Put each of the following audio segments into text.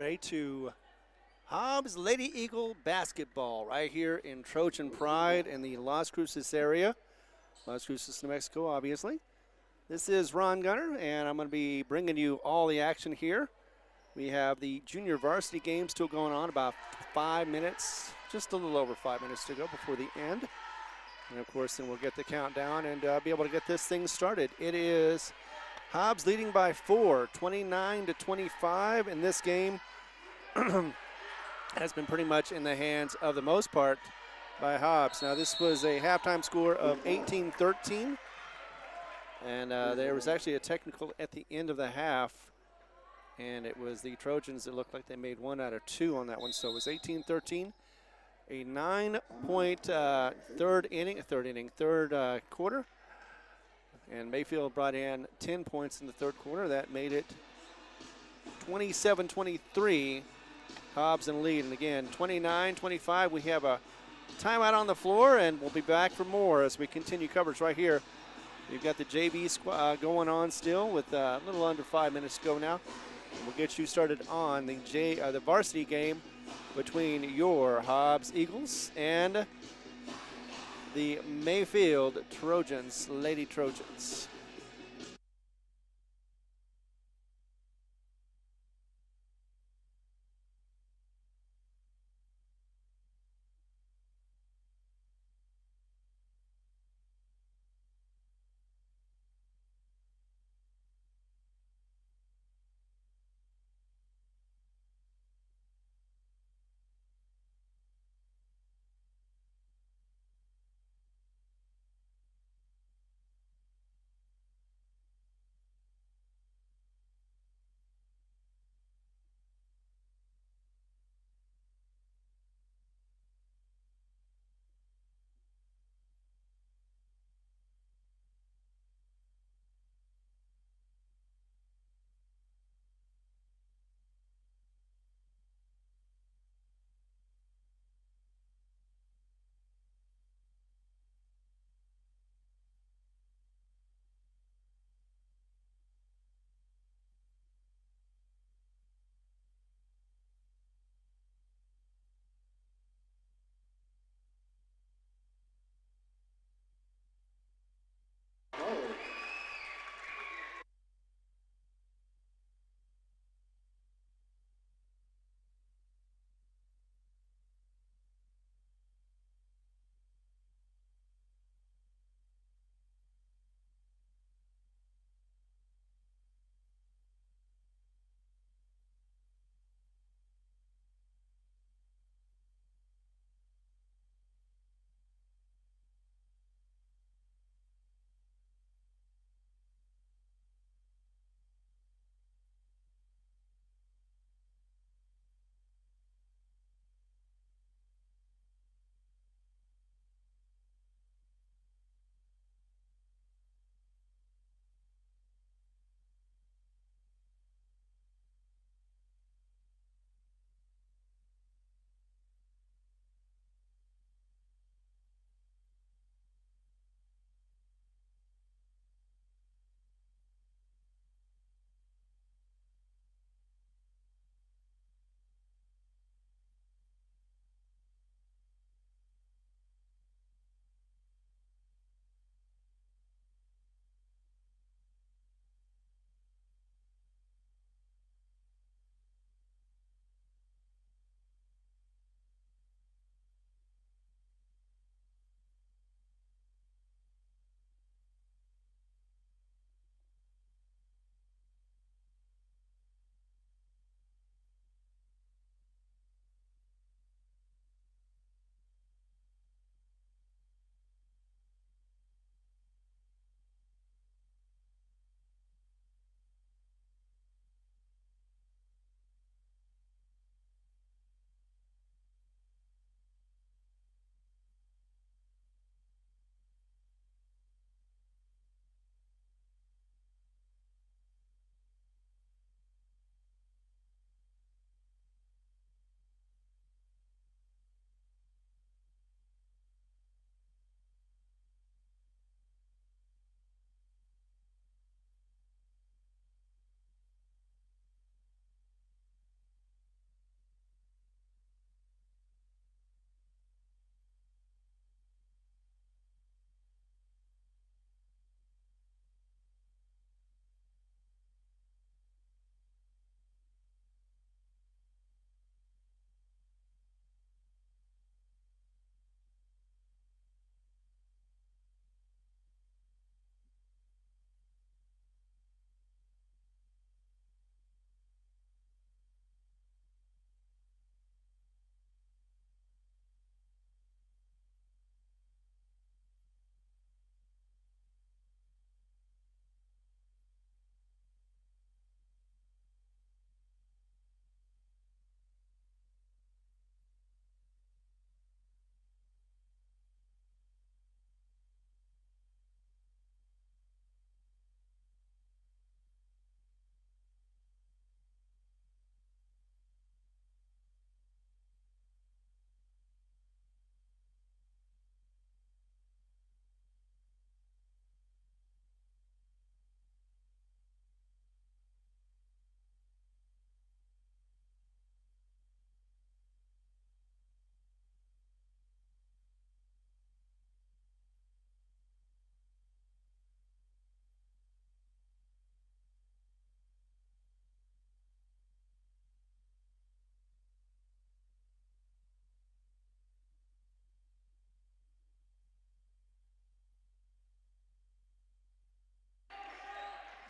Ready to Hobbs Lady Eagle basketball right here in Trojan Pride in the Las Cruces area. Las Cruces, New Mexico, obviously. This is Ron Gunner, and I'm going to be bringing you all the action here. We have the junior varsity game still going on, about 5 minutes, just a little over 5 minutes to go before the end. And of course, then we'll get the countdown and be able to get this thing started. It is Hobbs leading by 4, 29-25 in this game. Has been pretty much in the hands of the most part by Hobbs. Now this was a halftime score of 18-13, and there was actually a technical at the end of the half, and it was the Trojans that looked like they made 1 out of 2 on that one, so it was 18-13. A 9-point third quarter, and Mayfield brought in 10 points in the third quarter. That made it 27-23. Hobbs in lead, and again, 29-25. We have a timeout on the floor, and we'll be back for more as we continue coverage right here. We've got the JV squad going on still with a little under 5 minutes to go now. And we'll get you started on the varsity game between your Hobbs Eagles and the Mayfield Trojans, Lady Trojans.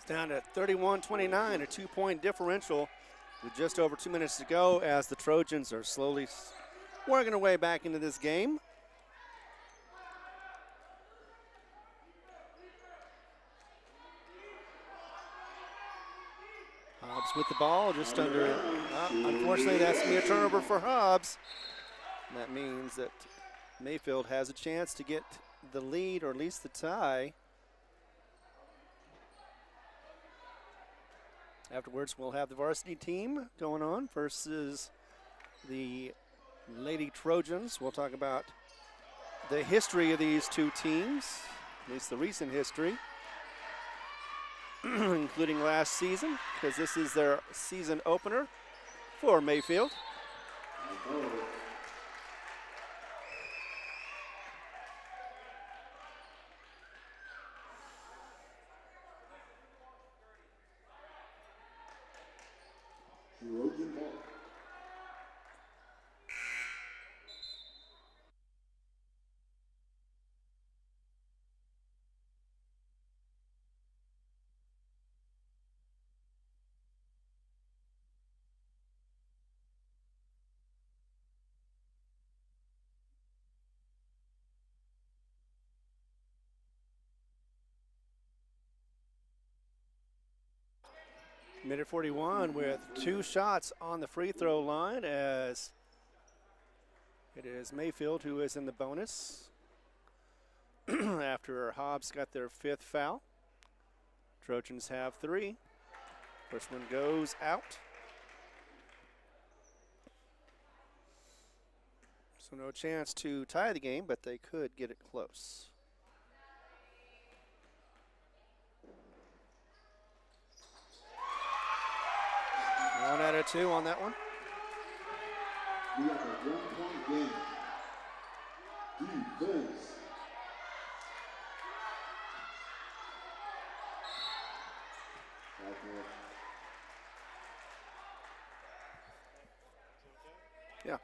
It's down to 31-29, a 2-point differential with just over 2 minutes to go as the Trojans are slowly working their way back into this game. Hobbs with the ball, just under, unfortunately that's going to be a turnover for Hobbs. And that means that Mayfield has a chance to get the lead or at least the tie. Afterwards, we'll have the varsity team going on versus the Lady Trojans. We'll talk about the history of these two teams, at least the recent history, including last season, because this is their season opener for Mayfield. Minute 41 with 2 shots on the free throw line as it is Mayfield who is in the bonus after Hobbs got their 5th foul. Trojans have 3. First one goes out. So no chance to tie the game, but they could get it close. One out of 2 on that one. We have a 1-point game. Defense. Yeah.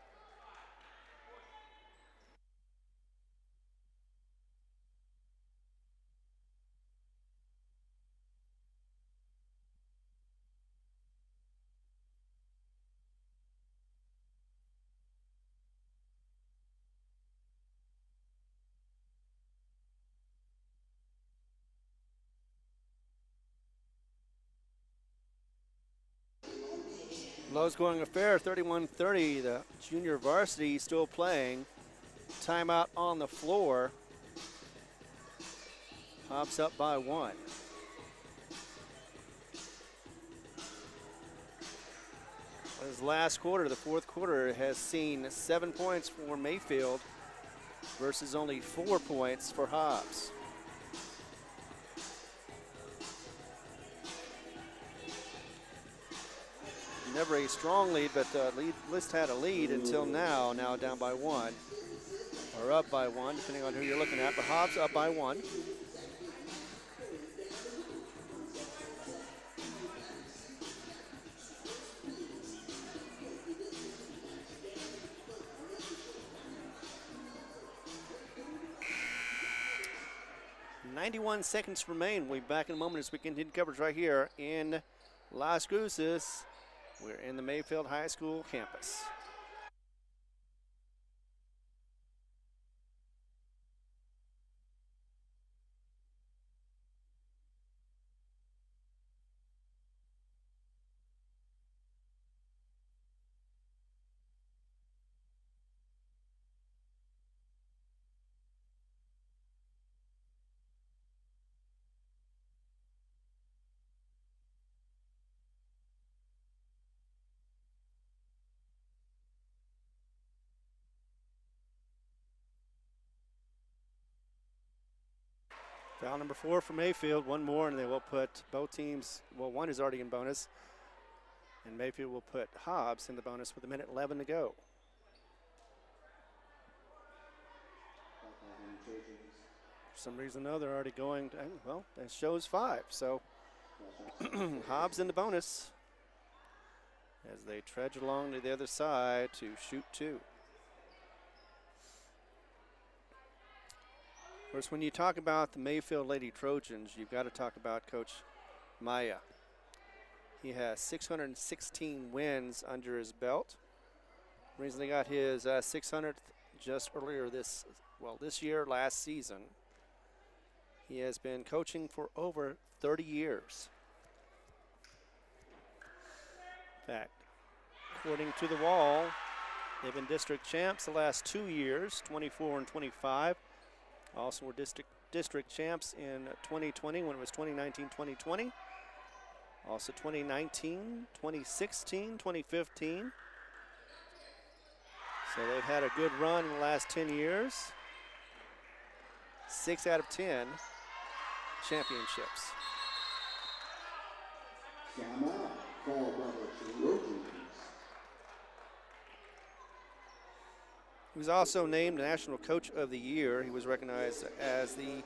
Lowe's going affair, 31-30. The junior varsity still playing. Timeout on the floor. Hobbs up by 1. This last quarter, the 4th quarter, has seen 7 points for Mayfield versus only 4 points for Hobbs. Never a strong lead, but List had a lead until now. Now down by 1, or up by 1, depending on who you're looking at. But Hobbs up by 1. .91 remain. We'll be back in a moment as we continue coverage right here in Las Cruces. We're in the Mayfield High School campus. Foul number 4 for Mayfield. One more, and they will put both teams, well, one is already in bonus, and Mayfield will put Hobbs in the bonus with 1:11 to go. For some reason, though, they're already going, well, it shows 5, so Hobbs in the bonus as they trudge along to the other side to shoot 2. Of course, when you talk about the Mayfield Lady Trojans, you've got to talk about Coach Maya. He has 616 wins under his belt. Recently got his 600th just earlier this year, last season. He has been coaching for over 30 years. In fact, according to the wall, they've been district champs the last 2 years, 24 and 25. Also were district champs in 2020 when it was 2019-2020. Also 2019, 2016, 2015. So they've had a good run in the last 10 years. 6 out of 10 championships. Timeout. Call by the Trojans. He was also named National Coach of the Year. He was recognized as the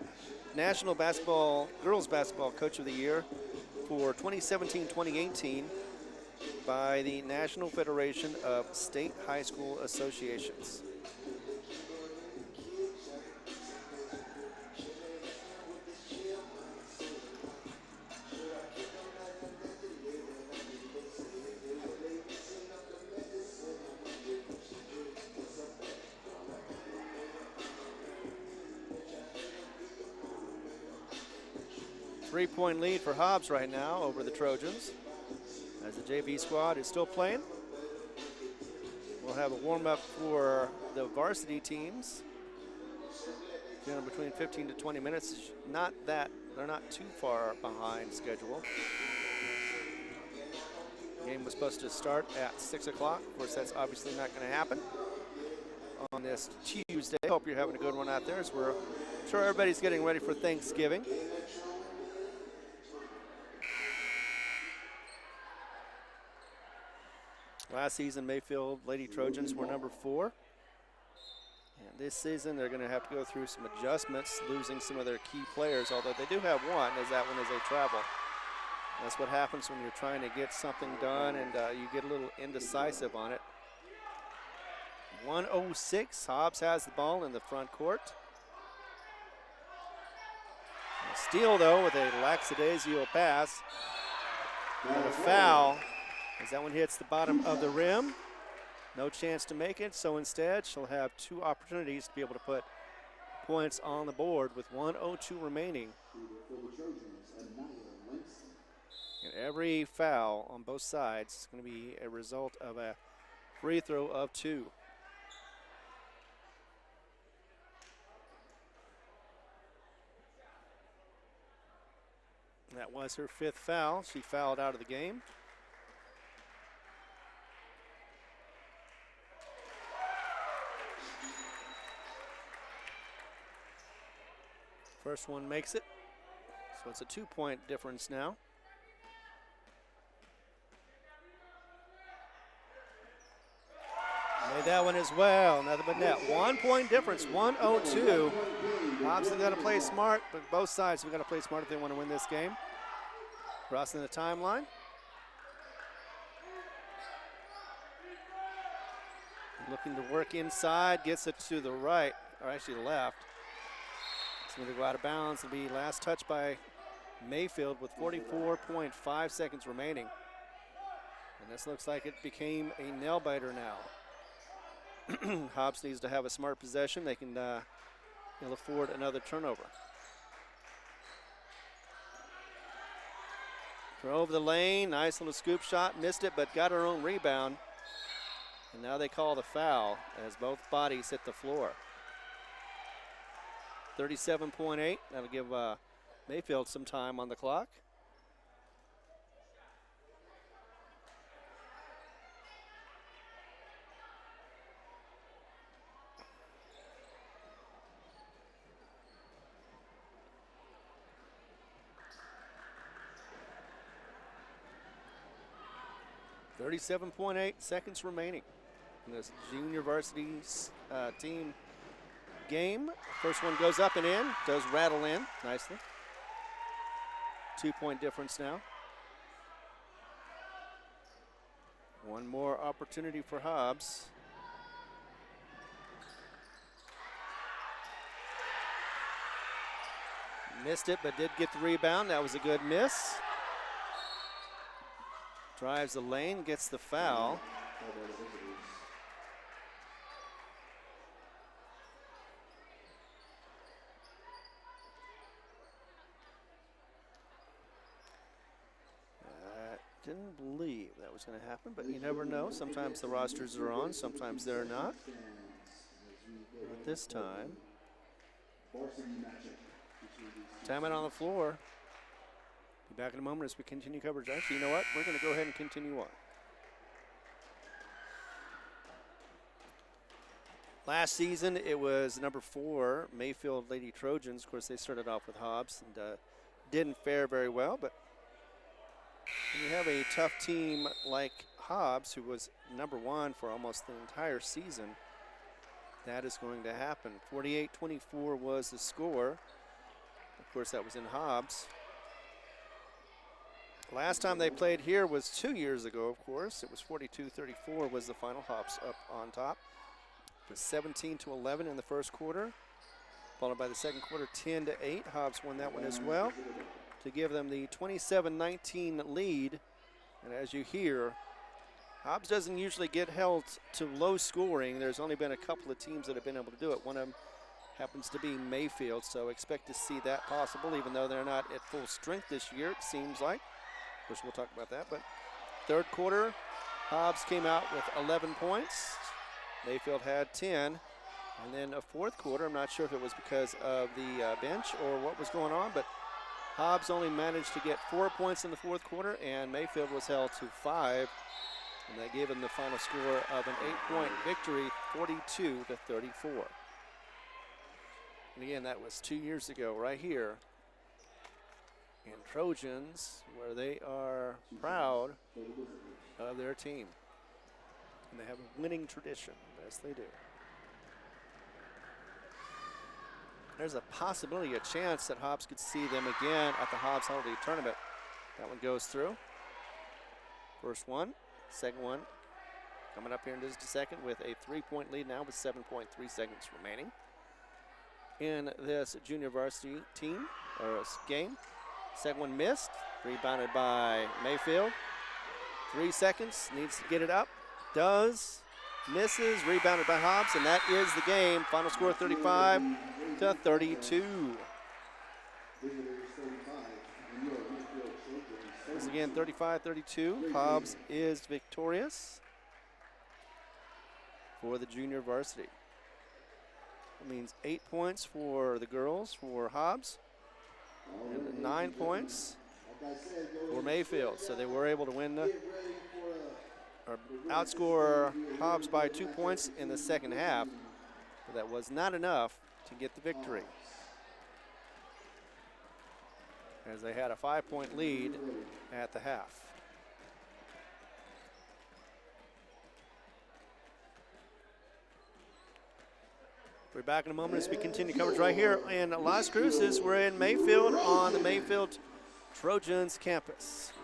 National Girls Basketball Coach of the Year for 2017-2018 by the National Federation of State High School Associations. Three-point lead for Hobbs right now over the Trojans, as the JV squad is still playing. We'll have a warm-up for the varsity teams. Between 15 to 20 minutes. They're not too far behind schedule. The game was supposed to start at 6 o'clock. Of course, that's obviously not going to happen on this Tuesday. Hope you're having a good one out there, as we're sure everybody's getting ready for Thanksgiving. Last season, Mayfield Lady Trojans were number 4. And this season, they're going to have to go through some adjustments, losing some of their key players, although they do have one, as that one is a travel. That's what happens when you're trying to get something done and you get a little indecisive on it. 1:06, Hobbs has the ball in the front court. A steal, though, with a lackadaisical pass. And a foul, as that one hits the bottom of the rim. No chance to make it, so instead she'll have 2 opportunities to be able to put points on the board with 1:02 remaining. And every foul on both sides is going to be a result of a free throw of 2. That was her 5th foul. She fouled out of the game. First one makes it, so it's a 2-point difference now. Made that one as well, nothing but net. 1-point difference, 1:02. Hobbs have got to play smart, but both sides have got to play smart if they want to win this game. Crossing the timeline. Looking to work inside, gets it to the right, or actually left. It's going to go out of bounds. It'll be last touch by Mayfield with 44.5 seconds remaining. And this looks like it became a nail-biter now. Hobbs needs to have a smart possession. They can they'll afford another turnover. Throw over the lane, nice little scoop shot, missed it, but got her own rebound. And now they call the foul as both bodies hit the floor. 37.8, that'll give Mayfield some time on the clock. .8 seconds remaining in this junior varsity team game. First one goes up and in, does rattle in nicely. 2-point difference now. One more opportunity for Hobbs. Missed it, but did get the rebound. That was a good miss. Drives the lane, gets the foul. Didn't believe that was going to happen, but you never know. Sometimes the rosters are on, sometimes they're not. But this time, time out on the floor. Be back in a moment as we continue coverage. Actually, you know what? We're going to go ahead and continue on. Last season, it was number 4, Mayfield Lady Trojans. Of course, they started off with Hobbs and didn't fare very well, but when you have a tough team like Hobbs, who was number 1 for almost the entire season, that is going to happen. 48-24 was the score. Of course, that was in Hobbs. Last time they played here was 2 years ago, of course. It was 42-34 was the final. Hobbs up on top. It was 17-11 in the first quarter, followed by the second quarter 10-8. Hobbs won that one as well to give them the 27-19 lead. And as you hear, Hobbs doesn't usually get held to low scoring. There's only been a couple of teams that have been able to do it. One of them happens to be Mayfield, so expect to see that possible, even though they're not at full strength this year, it seems like. Of course, we'll talk about that. But third quarter, Hobbs came out with 11 points. Mayfield had 10. And then a fourth quarter, I'm not sure if it was because of the bench or what was going on, but Hobbs only managed to get 4 points in the fourth quarter, and Mayfield was held to 5. And that gave them the final score of an 8-point victory, 42-34. And again, that was 2 years ago right here in Trojans, where they are proud of their team. And they have a winning tradition. Yes, they do. There's a possibility, a chance that Hobbs could see them again at the Hobbs Holiday Tournament. That one goes through. First one, second one coming up here in just a second with a 3-point lead now with 7.3 seconds remaining in this junior varsity team or game. Second one missed, rebounded by Mayfield. 3 seconds, needs to get it up, does, misses, rebounded by Hobbs, and that is the game. Final score 35-32. Once again, 35-32. Hobbs is victorious for the junior varsity. That means 8 points for the girls for Hobbs and 9 points for Mayfield. So they were able to win or outscore Hobbs by 2 points in the second half. But that was not enough to get the victory, as they had a 5-point lead at the half. We're back in a moment as we continue coverage right here in Las Cruces. We're in Mayfield on the Mayfield Trojans campus.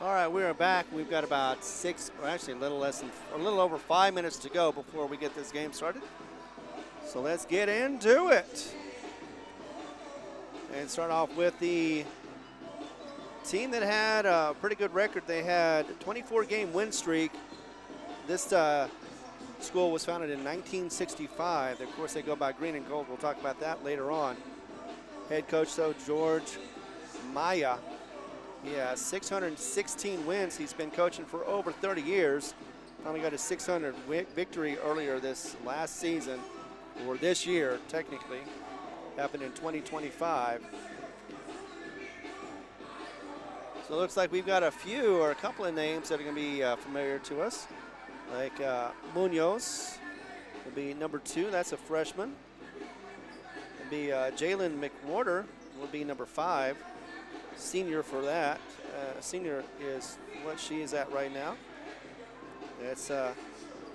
All right, we are back. We've got about actually a little over 5 minutes to go before we get this game started. So let's get into it. And start off with the team that had a pretty good record. They had a 24-game win streak. This school was founded in 1965. Of course, they go by green and gold. We'll talk about that later on. Head coach, though, George Maya. He has 616 wins. He's been coaching for over 30 years. Finally got his 600 victory earlier this last season, or this year, technically. Happened in 2025. So it looks like we've got a couple of names that are going to be familiar to us. Like Munoz will be number 2. That's a freshman. It'll be Jalen McWhorter will be number 5. Senior for that. Senior is what she is at right now. That's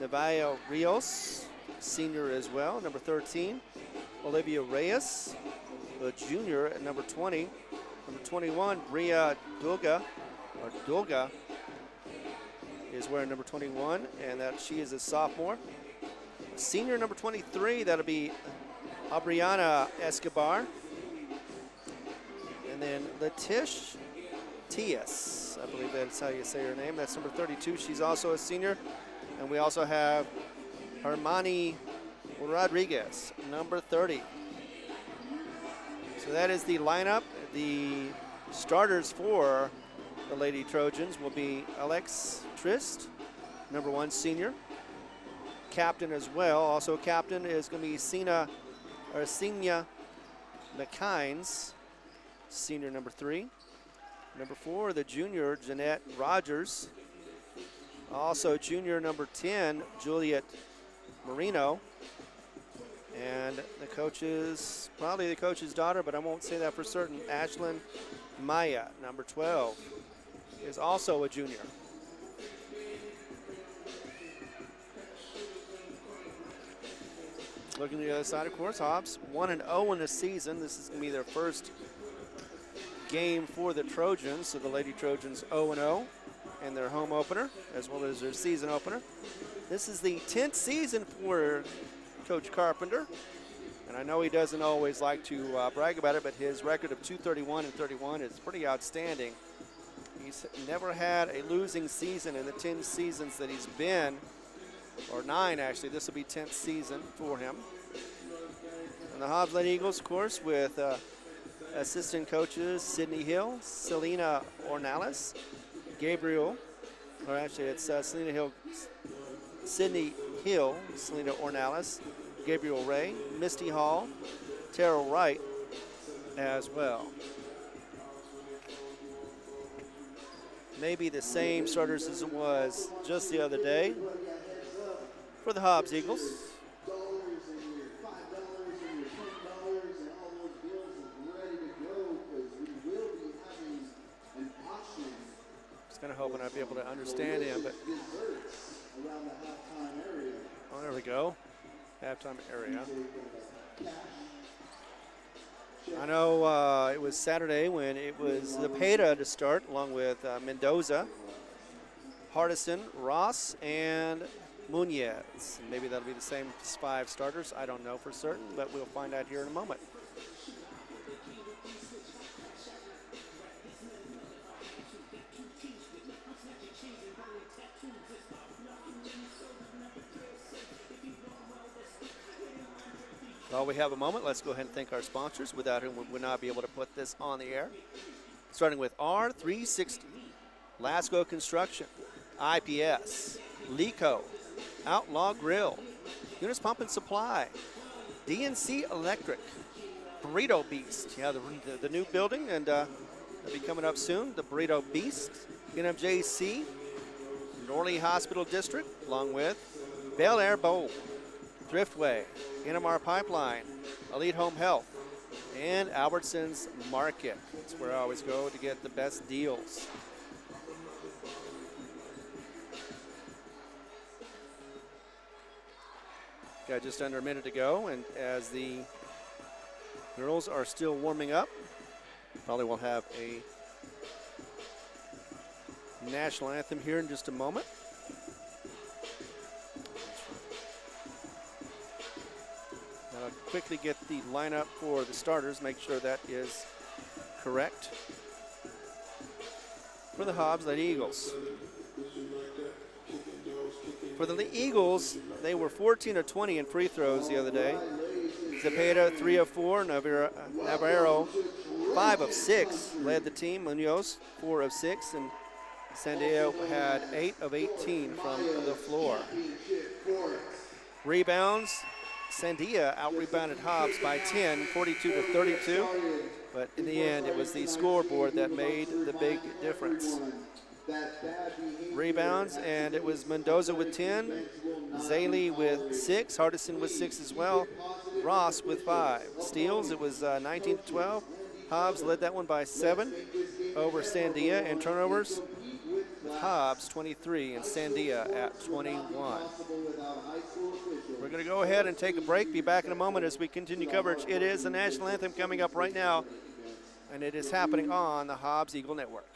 Nevaeh Rios, senior as well, number 13. Olivia Reyes, a junior at number 20. Number 21, Bria Dulga is wearing number 21, and that she is a sophomore. Senior number 23, that'll be Abriana Escobar. And then Letish Tias, I believe that's how you say her name. That's number 32. She's also a senior. And we also have Hermani Rodriguez, number 30. So that is the lineup. The starters for the Lady Trojans will be Alex Trist, number 1 senior. Captain as well. Also captain is going to be Senia McKines, senior number 3. Number 4, the junior, Jeanette Rogers. Also junior number 10, Juliet Marino. And the coach's, probably the coach's daughter, but I won't say that for certain, Ashlyn Maya, number 12, is also a junior. Looking to the other side, of course, Hobbs 1-0 in the season. This is going to be their first game for the Trojans. So the Lady Trojans 0-0 in their home opener, as well as their season opener. This is the 10th season for Coach Carpenter. And I know he doesn't always like to brag about it, but his record of 231-31 is pretty outstanding. He's never had a losing season in the 10 seasons that he's been, or 9 actually. This will be 10th season for him. And the Hobbs Lady Eagles, of course, with assistant coaches Sydney Hill, Selena Ornales, Gabriel, or actually it's Sydney Hill, Selena Ornales, Gabriel Ray, Misty Hall, Terrell Wright as well. Maybe the same starters as it was just the other day for the Hobbs Eagles. Just kind of hoping I'd be able to understand him, but oh, there we go. Halftime area. I know it was Saturday when it was the Peta to start, along with Mendoza, Hardison, Ross, and Munoz. And maybe that'll be the same 5 starters. I don't know for certain, but we'll find out here in a moment. While we have a moment, let's go ahead and thank our sponsors, without whom we would not be able to put this on the air. Starting with R360, Lasco Construction, IPS, Lico, Outlaw Grill, Eunice Pump and Supply, DNC Electric, Burrito Beast. Yeah, the new building, and they'll be coming up soon, the Burrito Beast, NMJC, Norley Hospital District, along with Bel Air Bowl, Thriftway, NMR Pipeline, Elite Home Health, and Albertsons Market. That's where I always go to get the best deals. Got just under a minute to go, and as the girls are still warming up, probably will have a national anthem here in just a moment. Now I'll quickly get the lineup for the starters, make sure that is correct. For the Hobbs Lady Eagles. For the Eagles, they were 14 of 20 in free throws the other day. Zepeda, 3 of 4. Navarro, 5 of 6, led the team. Munoz, 4 of 6. And Sandia had 8 of 18 from the floor. Rebounds, Sandia out-rebounded Hobbs by 10, 42 to 32. But in the end, it was the scoreboard that made the big difference. Rebounds, and it was Mendoza with 10, Zaley with 6, Hardison with 6 as well, Ross with 5. Steals, it was 19 to 12. Hobbs led that one by 7 over Sandia, and turnovers with Hobbs 23 and Sandia at 21. We're going to go ahead and take a break. Be back in a moment as we continue coverage. It is the national anthem coming up right now, and it is happening on the Hobbs Eagle Network.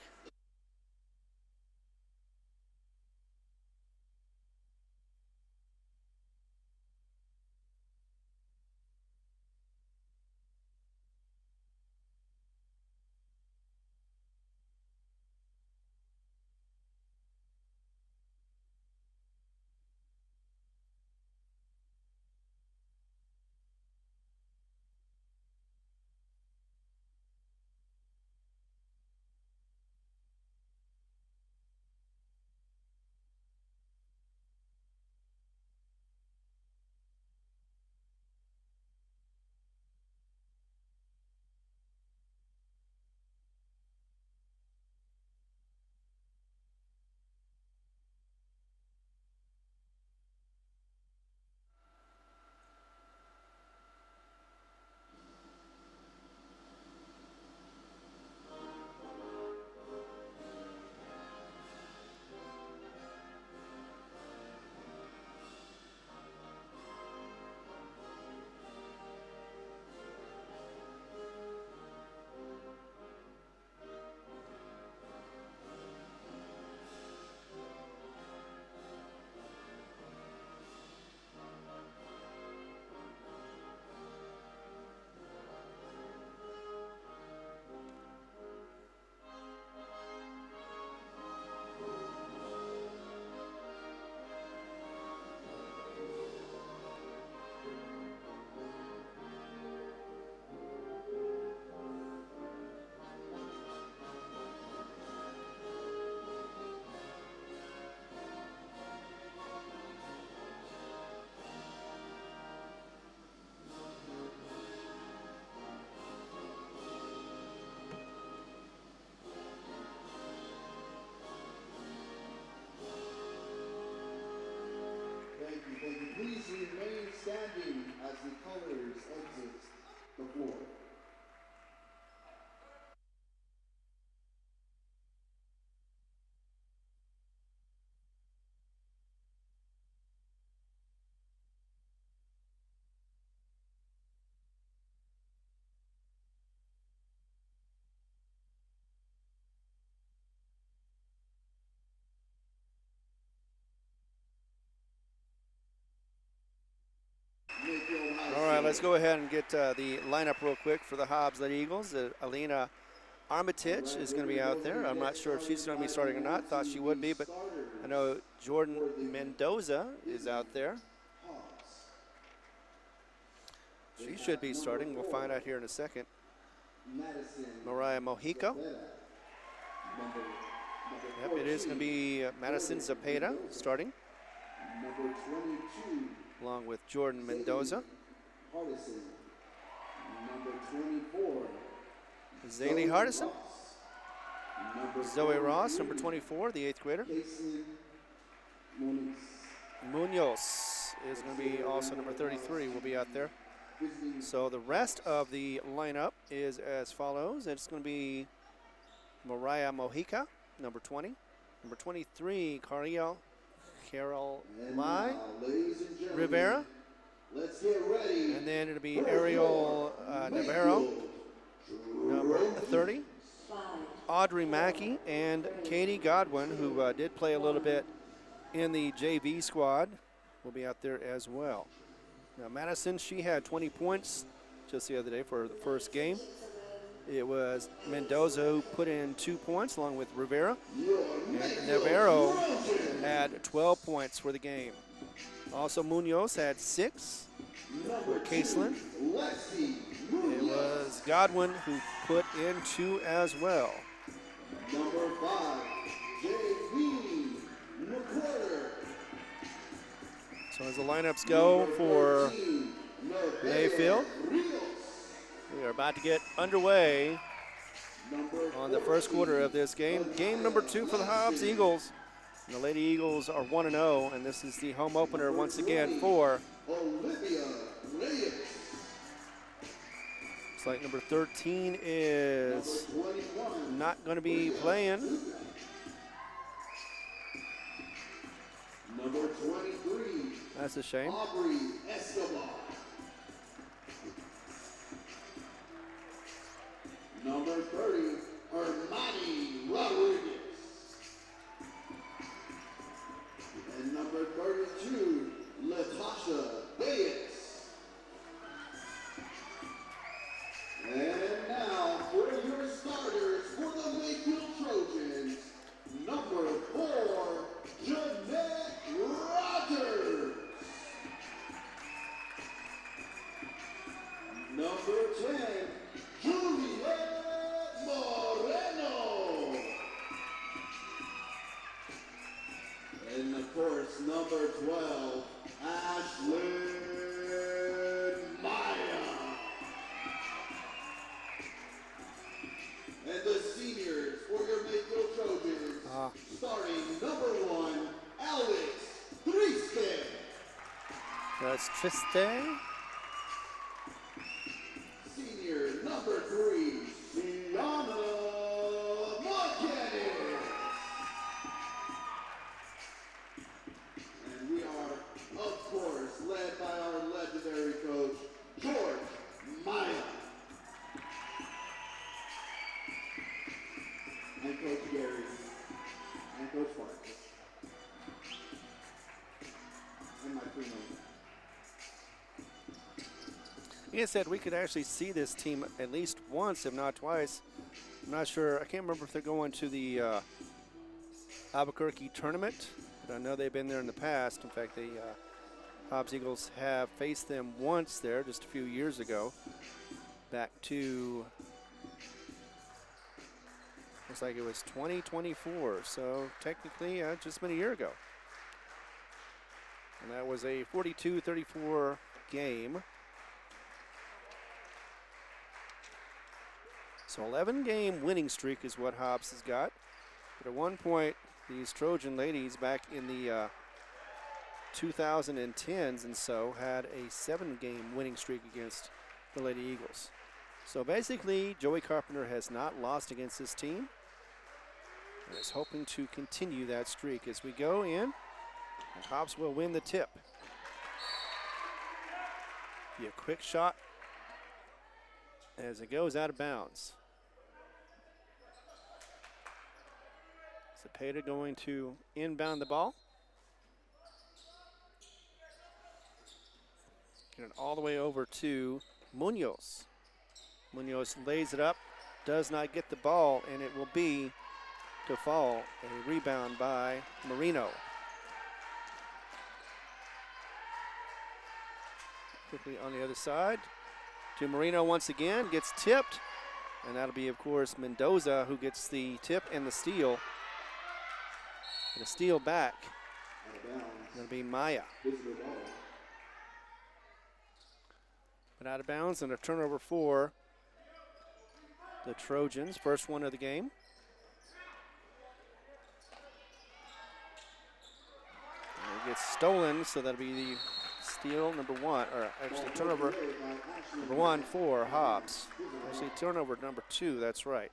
Please remain standing as the colors exit the floor. All right, let's go ahead and get the lineup real quick for the Hobbs Lady Eagles. Alina Armitage is going to be out there. I'm not sure if she's going to be starting or not. Thought she would be, but I know Jordan Mendoza is out there. She should be starting. We'll find out here in a second. Mariah Mojica. Yep, it is going to be Madison Zepeda starting, along with Jordan Mendoza. Zaley Hardison. Zoe Ross, number 24, the 8th grader. Munoz is going to be also number 33, will be out there. So the rest of the lineup is as follows. It's going to be Mariah Mojica, number 20. Number 23, Carol Lai Rivera. Let's get ready. And then it'll be Ariel Navarro, number 30. Audrey Mackey and Katie Godwin, who did play a little bit in the JV squad, will be out there as well. Now Madison, she had 20 points just the other day for the first game. It was Mendoza who put in 2 points along with Rivera. And Navarro had 12 points for the game. Also Munoz had 6 for Caseland. It was Godwin who put in 2 as well. Number 5, J.V. McCorder. So as the lineups go for Mayfield, we are about to get underway on the first quarter of this game. Game number 2 for the Hobbs Eagles. And the Lady Eagles are 1-0, and this is the home opener once again for Olivia Reyes. looks like number 13 is not going to be playing. Number 23, That's a shame. Aubrey Escobar. Number 30, Hermione Rodriguez. And number 32, Latasha Baez. And now for your starters for the Mayfield Trojans, number 4, Jeanette Rogers. Number 10, Juliet Moreno. And of course, number 12, Ashlyn Maya. And the seniors for your Mayfield Trojans, starting number 1, Alex Triste. That's Triste. Senior number 3, Gianna Marquez. And we are, of course, led by our legendary coach, George Maya. And Coach Gary. And Coach Farkas. And my primo. Like I said, we could actually see this team at least once, if not twice. I'm not sure. I can't remember if they're going to the Albuquerque tournament, but I know they've been there in the past. In fact, the Hobbs Eagles have faced them once there just a few years ago, back to, looks like it was 2024, so technically just been a year ago. And that was a 42-34 game. So 11-game winning streak is what Hobbs has got. But at one point, these Trojan ladies back in the 2010s and so had a 7-game winning streak against the Lady Eagles. So basically, Joey Carpenter has not lost against this team and is hoping to continue that streak as we go in. And Hobbs will win the tip. Be a quick shot as it goes out of bounds. Cepeda going to inbound the ball. Get it all the way over to Munoz. Munoz lays it up, does not get the ball, and it will be to fall. A rebound by Marino. Quickly on the other side to Marino once again, gets tipped, and that'll be, of course, Mendoza who gets the tip and the steal. And a steal back. That'll be Maya. But out of bounds and a turnover for the Trojans. First one of the game. And it gets stolen, so that'll be the steal number 1, or actually turnover number 1 for Hobbs. Actually turnover number 2, that's right.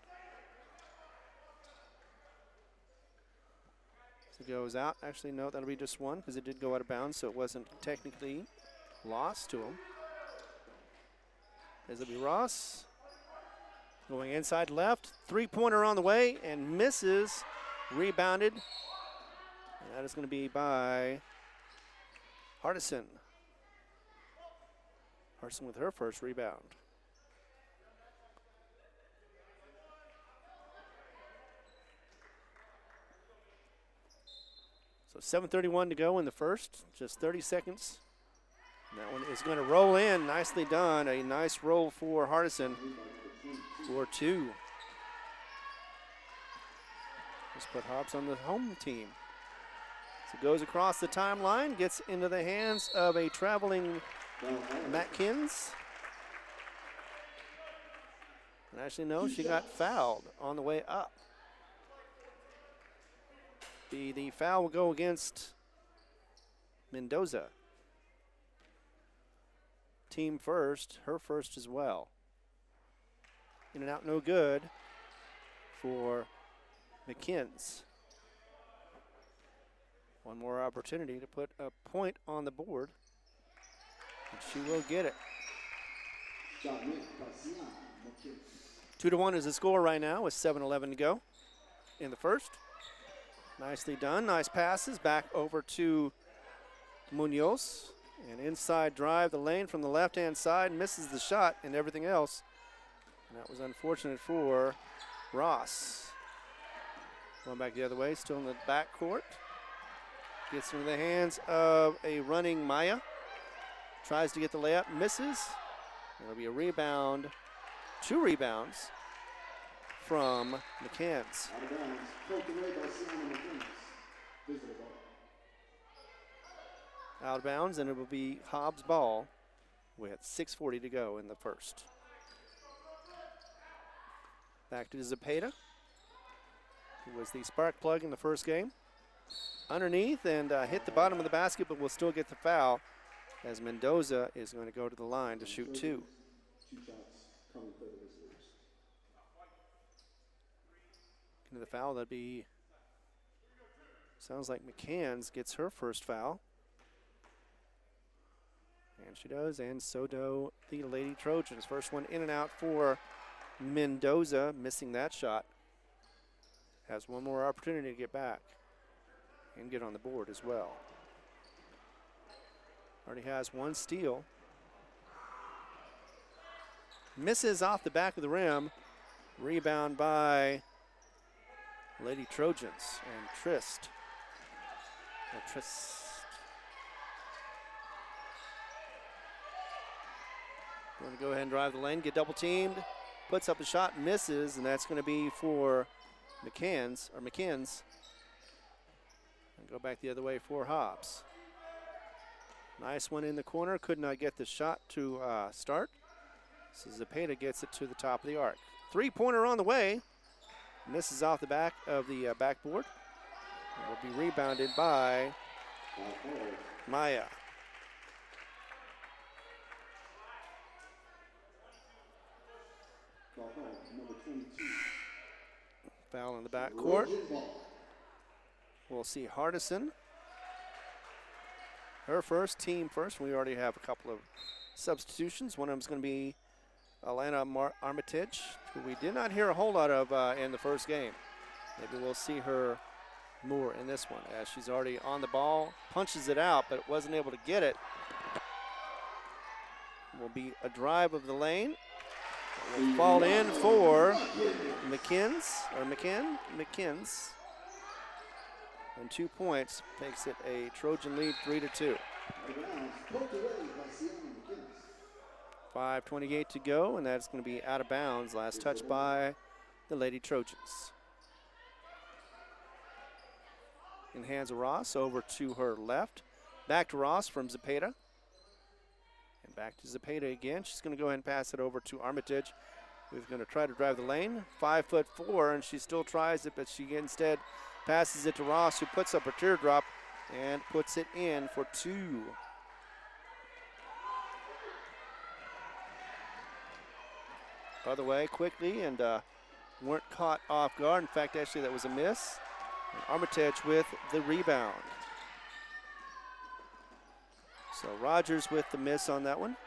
So it goes out. Actually, no, that'll be just 1 because it did go out of bounds, so it wasn't technically lost to him. As it'll be Ross Going inside left, three-pointer on the way and misses. Rebounded. And that is going to be by Hardison. Hardison with her first rebound. So 7:31 to go in the first, just 30 seconds. And that one is going to roll in, nicely done. A nice roll for Hardison for two. Just put Hobbs on the home team. So it goes across the timeline, gets into the hands of a traveling Matkins. And actually, no, she got fouled on the way up. The foul will go against Mendoza. Team first, her first as well. In and out, no good for McKins. One more opportunity to put a point on the board, and she will get it. 2-1 is the score right now with 7:11 to go in the first. Nicely done, nice passes back over to Munoz. An inside drive, the lane from the left-hand side, misses the shot and everything else. And that was unfortunate for Ross. Going back the other way, still in the backcourt. Gets into the hands of a running Maya. Tries to get the layup, misses. It'll be a rebound, 2 rebounds from McCants. Out of bounds, and it will be Hobbs' ball with 6:40 to go in the first. Back to Zepeda, who was the spark plug in the first game. Underneath and hit the bottom of the basket, but will still get the foul as Mendoza is going to go to the line to shoot 2. Into the foul, that'd be, sounds like McCanns gets her first foul. And she does, and so do the Lady Trojans. First one in and out for Mendoza, missing that shot. Has one more opportunity to get back and get on the board as well. Already has 1 steal. Misses off the back of the rim. Rebound by Lady Trojans and Trist. Going to go ahead and drive the lane, get double teamed, puts up a shot, misses, and that's going to be for McKins. And go back the other way for Hobbs. Nice one in the corner, could not get the shot to start. So Zepeda gets it to the top of the arc. 3-pointer on the way. Misses off the back of the backboard. It will be rebounded by Maya. Foul in the backcourt. We'll see Hardison. Her first, team first. We already have a couple of substitutions. One of them is going to be Alana Armitage, who we did not hear a whole lot of in the first game. Maybe we'll see her more in this one as she's already on the ball, punches it out, but wasn't able to get it. Will be a drive of the lane. It will fall in for McKins. And 2 points makes it a Trojan lead, 3-2. 5:28 to go, and that's going to be out of bounds. Last touch by the Lady Trojans. In hands of Ross, over to her left. Back to Ross from Zepeda. And back to Zepeda again. She's going to go ahead and pass it over to Armitage, who's going to try to drive the lane. 5'4", and she still tries it, but she instead passes it to Ross, who puts up a teardrop and puts it in for 2. Other way quickly and weren't caught off guard. In fact, actually, that was a miss. And Armitage with the rebound. So Rogers with the miss on that one.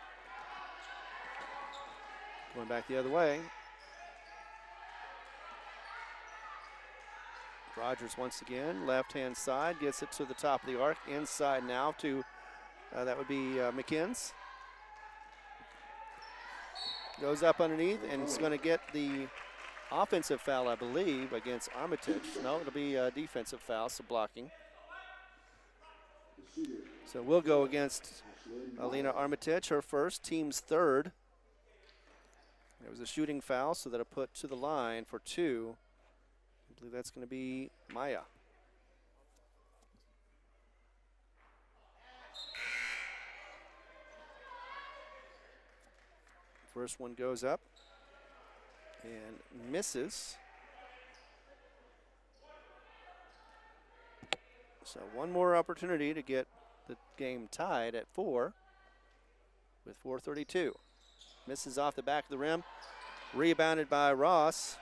Going back the other way. Rogers once again, left-hand side, gets it to the top of the arc. Inside now to, that would be McKins. Goes up underneath, and it's going to get the offensive foul, I believe, against Armitage. No, it'll be a defensive foul, so blocking. So we'll go against Alina Armitage, her first, team's third. There was a shooting foul, so that'll put to the line for 2. I believe that's going to be Maya. First one goes up and misses. So one more opportunity to get the game tied at 4 with 4:32. Misses off the back of the rim. Rebounded by Ross,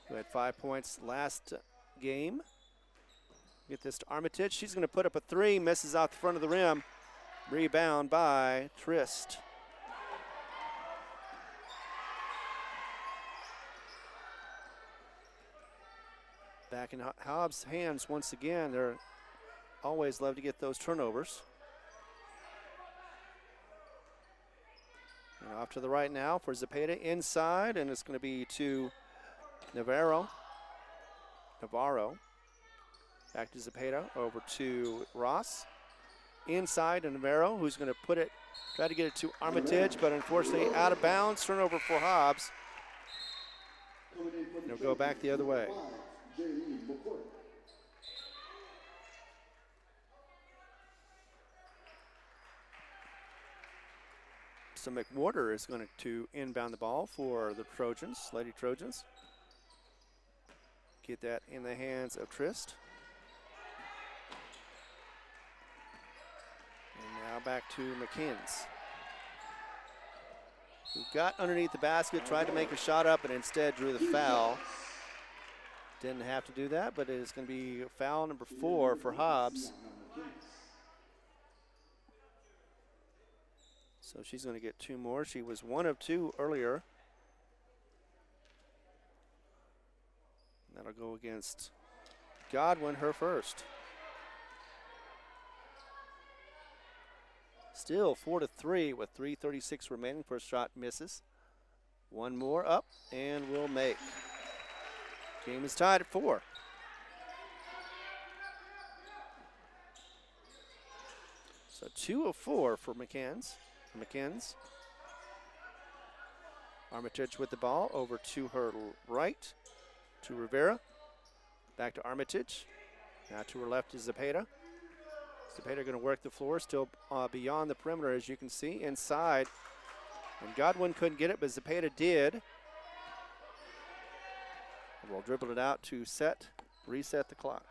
who had 5 points last game. Get this to Armitage. She's going to put up a 3. Misses off the front of the rim. Rebound by Trist. Back in Hobbs' hands once again. They're always love to get those turnovers. And off to the right now for Zepeda inside, and it's going to be to Navarro. Back to Zepeda, over to Ross. Inside to Navarro, who's going to try to get it to Armitage, but unfortunately out of bounds. Turnover for Hobbs. And it'll go back the other way. So McWhorter is going to inbound the ball for the Trojans, Lady Trojans. Get that in the hands of Trist. And now back to McKins, who got underneath the basket, tried to make a shot up, and instead drew the foul. Didn't have to do that, but it is going to be foul number 4 for Hobbs. So she's going to get 2 more. She was 1 of 2 earlier. That'll go against Godwin, her first. Still 4-3 with 3:36 remaining. First shot misses. One more up and will make. Game is tied at 4. So 2 of 4 for McKins. Armitage with the ball over to her right, to Rivera. Back to Armitage. Now to her left is Zepeda. Zepeda going to work the floor, still beyond the perimeter, as you can see, inside. And Godwin couldn't get it, but Zepeda did. We'll dribble it out to reset the clock.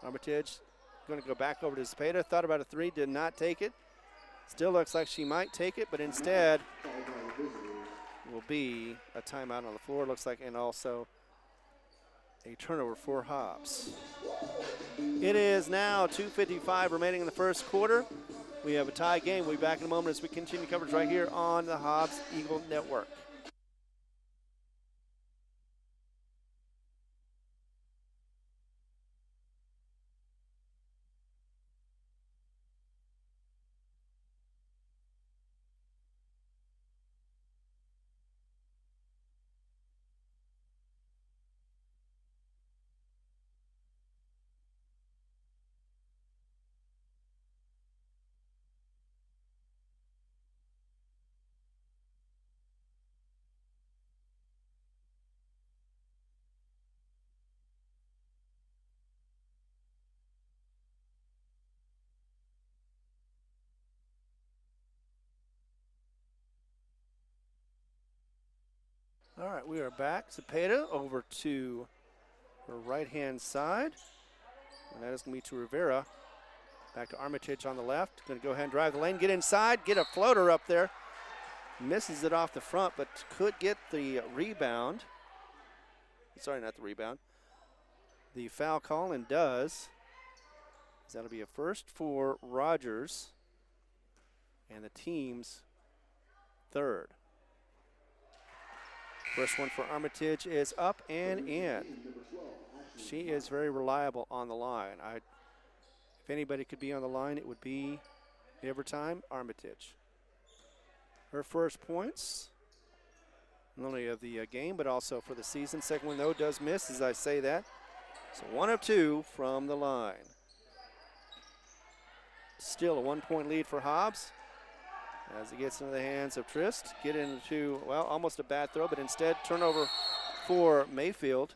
Armitage going to go back over to Zepeda. Thought about a 3, did not take it. Still looks like she might take it, but instead will be a timeout on the floor, looks like, and also a turnover for Hobbs. It is now 2:55 remaining in the first quarter. We have a tie game. We'll be back in a moment as we continue coverage right here on the Hobbs Eagle Network. All right, we are back. Zepeda over to her right-hand side. And that is going to be to Rivera. Back to Armitage on the left. Going to go ahead and drive the lane, get inside, get a floater up there. Misses it off the front, but could get the rebound. Sorry, not the rebound. The foul call, and does. That'll be a first for Rogers and the team's third. First one for Armitage is up and in. She is very reliable on the line. If anybody could be on the line, it would be every time Armitage. Her first points, not only of the game, but also for the season. Second one, though, does miss as I say that. So 1 of 2 from the line. Still a 1-point lead for Hobbs as it gets into the hands of Trist. Get into, well, almost a bad throw, but instead turnover for Mayfield.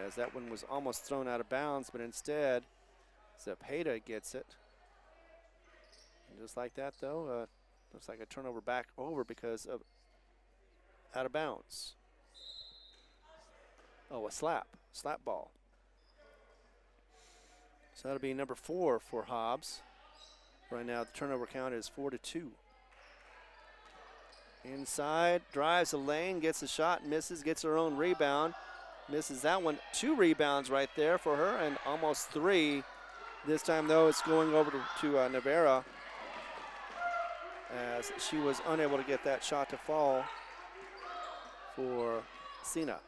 As that one was almost thrown out of bounds, but instead Zepeda gets it. And just like that, though, looks like a turnover back over because of out of bounds. Oh, a slap ball. So that'll be number 4 for Hobbs. Right now, the turnover count is 4-2. Inside, drives the lane, gets a shot, misses, gets her own rebound. Misses that one. 2 rebounds right there for her, and almost 3. This time, though, it's going over to Navarra as she was unable to get that shot to fall for Sina.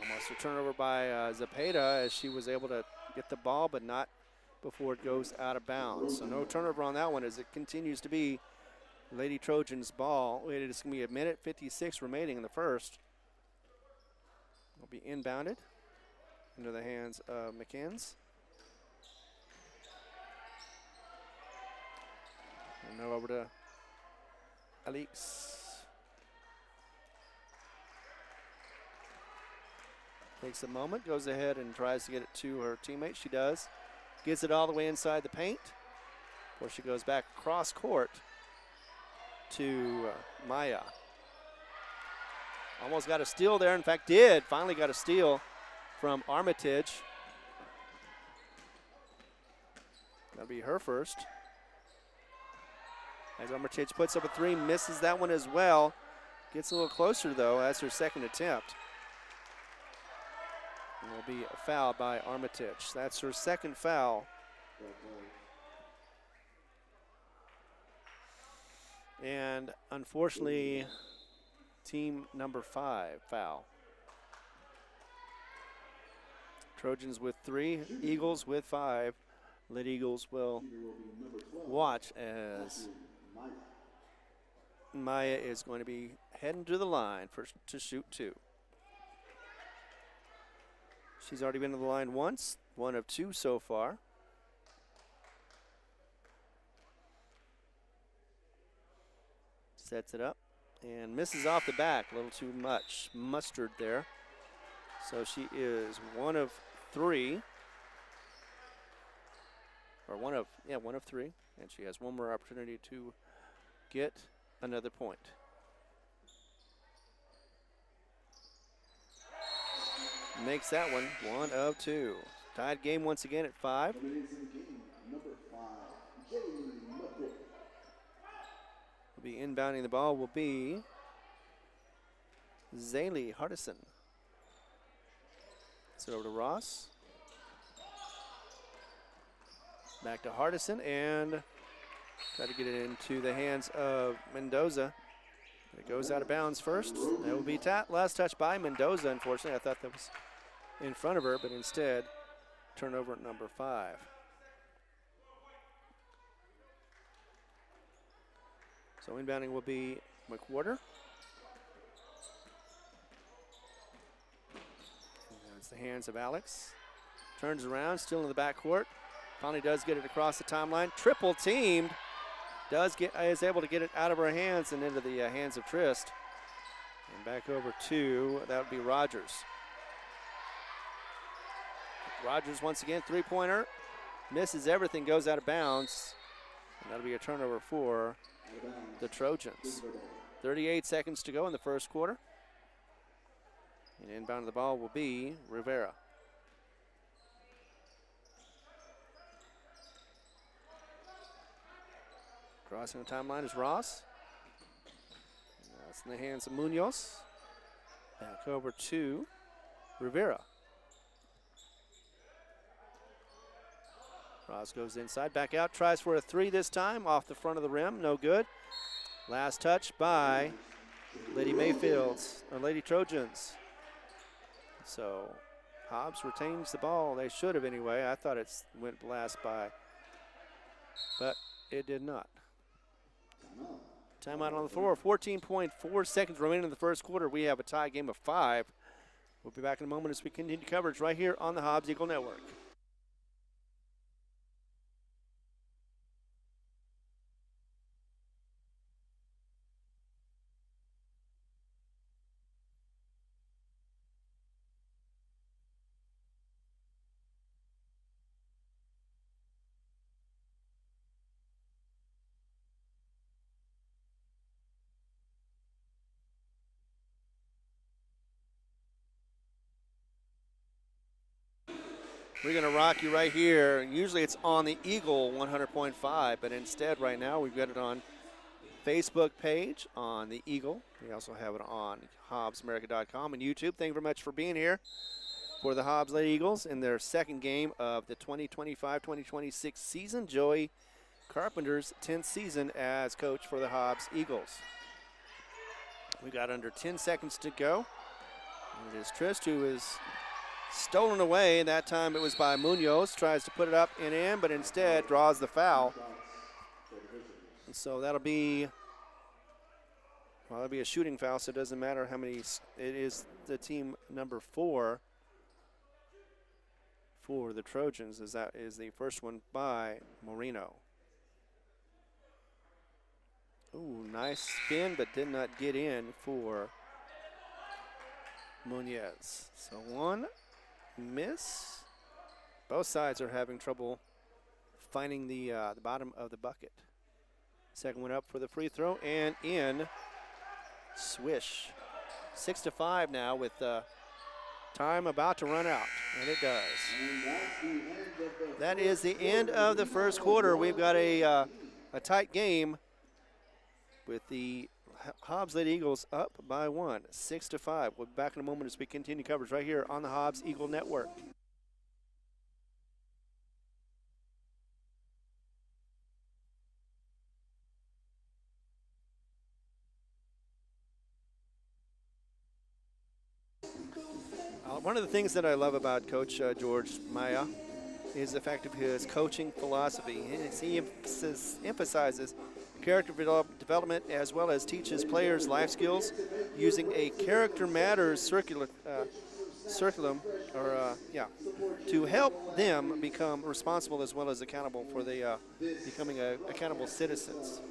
Almost a turnover by Zepeda as she was able to get the ball, but not before it goes out of bounds. So no turnover on that one as it continues to be Lady Trojans ball. It is going to be 1:56 remaining in the first. Will be inbounded into the hands of McKins. And now over to Alix. Takes a moment, goes ahead and tries to get it to her teammate. She does. Gets it all the way inside the paint. Before she goes back across court to Maya. Almost got a steal there. In fact, finally got a steal from Armitage. That'll be her first. As Armitage puts up a 3, misses that one as well. Gets a little closer, though. That's her second attempt. And will be fouled by Armitage. That's her second foul. And unfortunately, team number 5 foul. Trojans with 3, Eagles with 5. Lit Eagles will watch as Maya is going to be heading to the line to shoot 2. She's already been to the line once, 1 of 2 so far. Sets it up and misses off the back. A little too much mustard there. So she is 1 of 3. Or 1 of 3. And she has one more opportunity to get another point. Makes that one 1 of 2. Tied game once again at 5. Will be inbounding the ball will be Zaylee Hardison. It's over to Ross. Back to Hardison and try to get it into the hands of Mendoza. It goes out of bounds first. That will be last touch by Mendoza, unfortunately. I thought that was in front of her, but instead, turnover at number 5. So inbounding will be McWhorter. And it's the hands of Alex. Turns around, still in the backcourt. Finally does get it across the timeline. Triple teamed. Is able to get it out of her hands and into the hands of Trist. And back over to, that would be Rogers. Rogers once again, 3-pointer. Misses everything, goes out of bounds. And that'll be a turnover for the Trojans. 38 seconds to go in the first quarter. And inbound of the ball will be Rivera. Crossing the timeline is Ross. That's in the hands of Munoz. Back over to Rivera. Ross goes inside, back out, tries for a three this time, off the front of the rim, no good. Last touch by Lady Mayfields, or Lady Trojans. So Hobbs retains the ball. They should have anyway. I thought it went last by, but it did not. Timeout on the floor. 14.4 seconds remaining in the first quarter. We have a tie game of 5. We'll be back in a moment as we continue coverage right here on the Hobbs Eagle Network. We're going to rock you right here. Usually it's on the Eagle 100.5, but instead right now we've got it on Facebook page on the Eagle. We also have it on HobbsAmerica.com and YouTube. Thank you very much for being here for the Hobbs Lady Eagles in their second game of the 2025-2026 season. Joey Carpenter's 10th season as coach for the Hobbs Eagles. We got under 10 seconds to go. And it is Trist who is stolen away. That time it was by Munoz. Tries to put it up and in, but instead draws the foul. And so that'll be a shooting foul, so it doesn't matter how many. It is the team number 4 for the Trojans, as that is the first one by Moreno. Ooh, nice spin, but did not get in for Munoz. So one miss. Both sides are having trouble finding the bottom of the bucket. Second one up for the free throw and in. Swish. 6-5 now with time about to run out, and it does. That is the end of the first quarter. We've got a tight game with the Hobbs Lady Eagles up by 1, 6-5. We'll be back in a moment as we continue coverage right here on the Hobbs Eagle Network. One of the things that I love about Coach George Maya is the fact of his coaching philosophy. He emphasizes character development as well as teaches players life skills using a character matters curriculum to help them become responsible as well as accountable for becoming accountable citizens.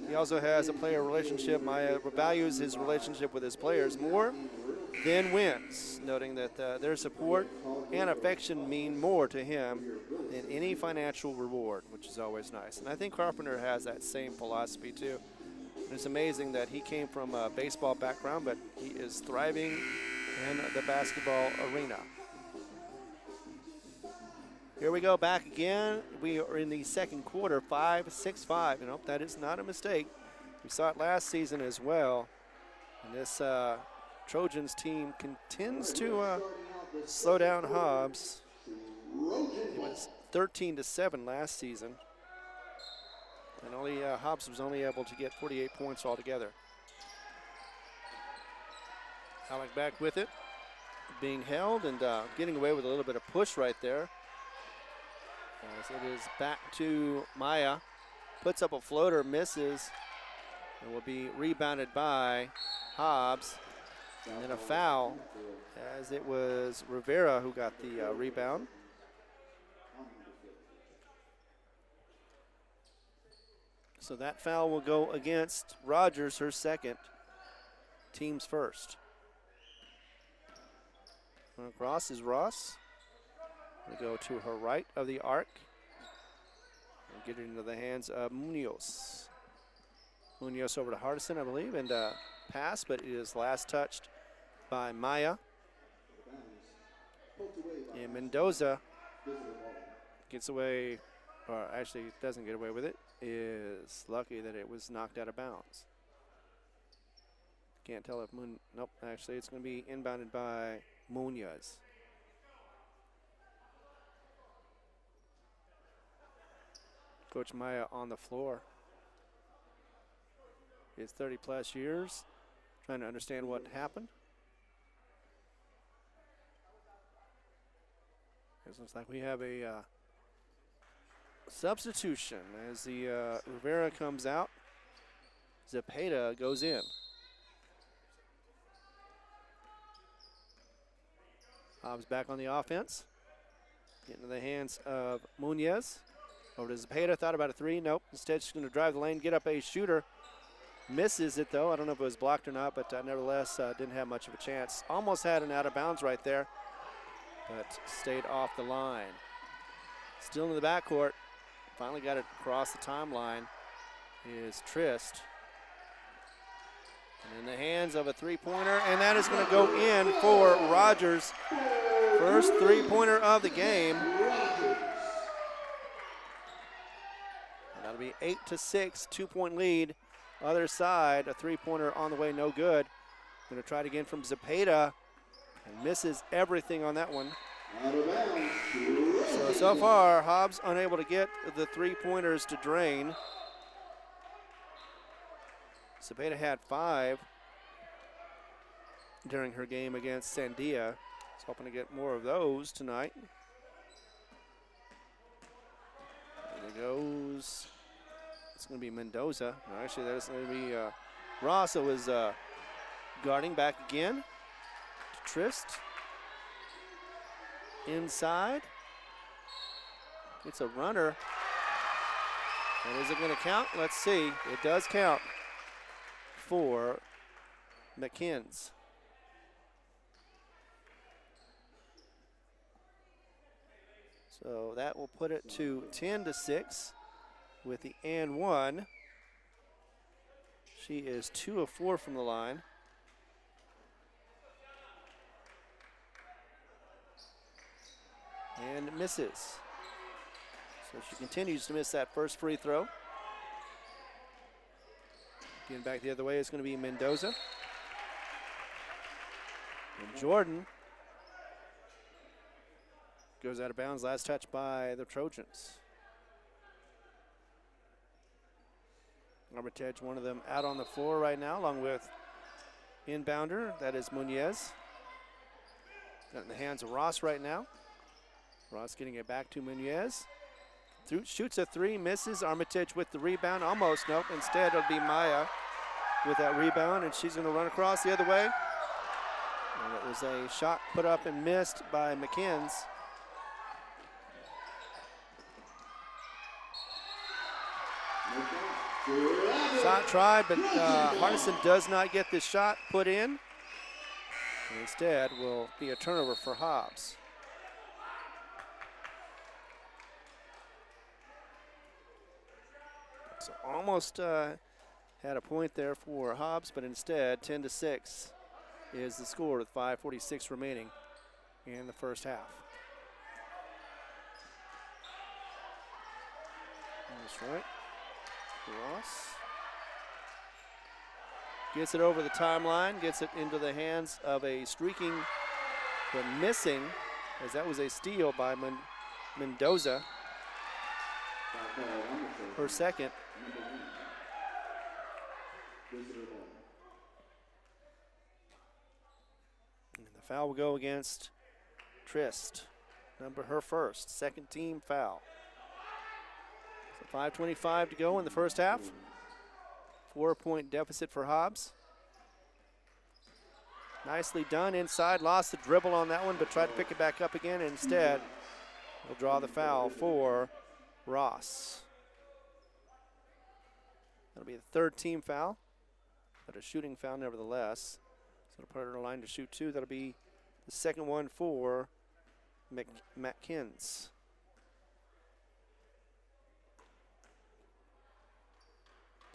He also has a player relationship. Maya values his relationship with his players more than wins, noting that their support and affection mean more to him than any financial reward, which is always nice. And I think Carpenter has that same philosophy too. And it's amazing that he came from a baseball background, but he is thriving in the basketball arena. Here we go back again. We are in the second quarter, 5-6-5. You know, that is not a mistake. We saw it last season as well. And this Trojans team continues to slow down Hobbs. It was 13-7 last season. And Hobbs was only able to get 48 points altogether. Alec back with it, being held and getting away with a little bit of push right there. As it is back to Maya, puts up a floater, misses, and will be rebounded by Hobbs. And then a foul, as it was Rivera who got the rebound. So that foul will go against Rogers, her second, team's first. Across is Ross. We go to her right of the arc. And get it into the hands of Munoz. Munoz over to Hardison, I believe, and pass, but it is last touched by Maya. And Mendoza gets away, or actually doesn't get away with it, is lucky that it was knocked out of bounds. Can't tell if nope, actually it's going to be inbounded by Munoz. Coach Maya on the floor. It's 30-plus years, trying to understand what happened. It looks like we have a substitution as the Rivera comes out. Zepeda goes in. Hobbs back on the offense. Getting to the hands of Munoz. Over to Zepeda, thought about a three. Nope, instead she's going to drive the lane, get up a shooter. Misses it though. I don't know if it was blocked or not, but nevertheless didn't have much of a chance. Almost had an out of bounds right there, but stayed off the line. Still in the backcourt. Finally got it across the timeline is Trist. And in the hands of a three-pointer, and that is going to go in for Rogers. First three-pointer of the game. That'll be 8-6, 2-point lead. Other side, a three-pointer on the way, no good. Going to try it again from Zepeda, and misses everything on that one. So far, Hobbs unable to get the three-pointers to drain. Zepeda had 5 during her game against Sandia. He's hoping to get more of those tonight. There it goes. It's going to be Mendoza. No, actually, that's going to be Rosso is guarding back again to Trist. Inside. It's a runner. And is it going to count? Let's see. It does count for McKins. So that will put it to 10-6 with the and one. She is 2 of 4 from the line. And misses. So she continues to miss that first free throw. Getting back the other way is going to be Mendoza. And Jordan goes out of bounds. Last touch by the Trojans. Armitage, one of them out on the floor right now, along with inbounder. That is Munoz. Got in the hands of Ross right now. Ross getting it back to Munoz. Shoots a three, misses. Armitage with the rebound. Almost, nope. Instead, it'll be Maya with that rebound, and she's going to run across the other way. And it was a shot put up and missed by McKins. Shot tried, but Hardison does not get this shot put in. And instead will be a turnover for Hobbs. So almost had a point there for Hobbs, but instead 10-6 is the score with 5:46 remaining in the first half. That's right. Ross gets it over the timeline, gets it into the hands of a streaking but missing, as that was a steal by Mendoza. Her second. And the foul will go against Trist. Her first, second team foul. 5:25 to go in the first half. 4-point deficit for Hobbs. Nicely done inside. Lost the dribble on that one, but tried to pick it back up again. Instead, will draw the foul for Ross. That'll be the third team foul, but a shooting foul nevertheless. So it'll put her in a line to shoot 2. That'll be the second one for Matkins.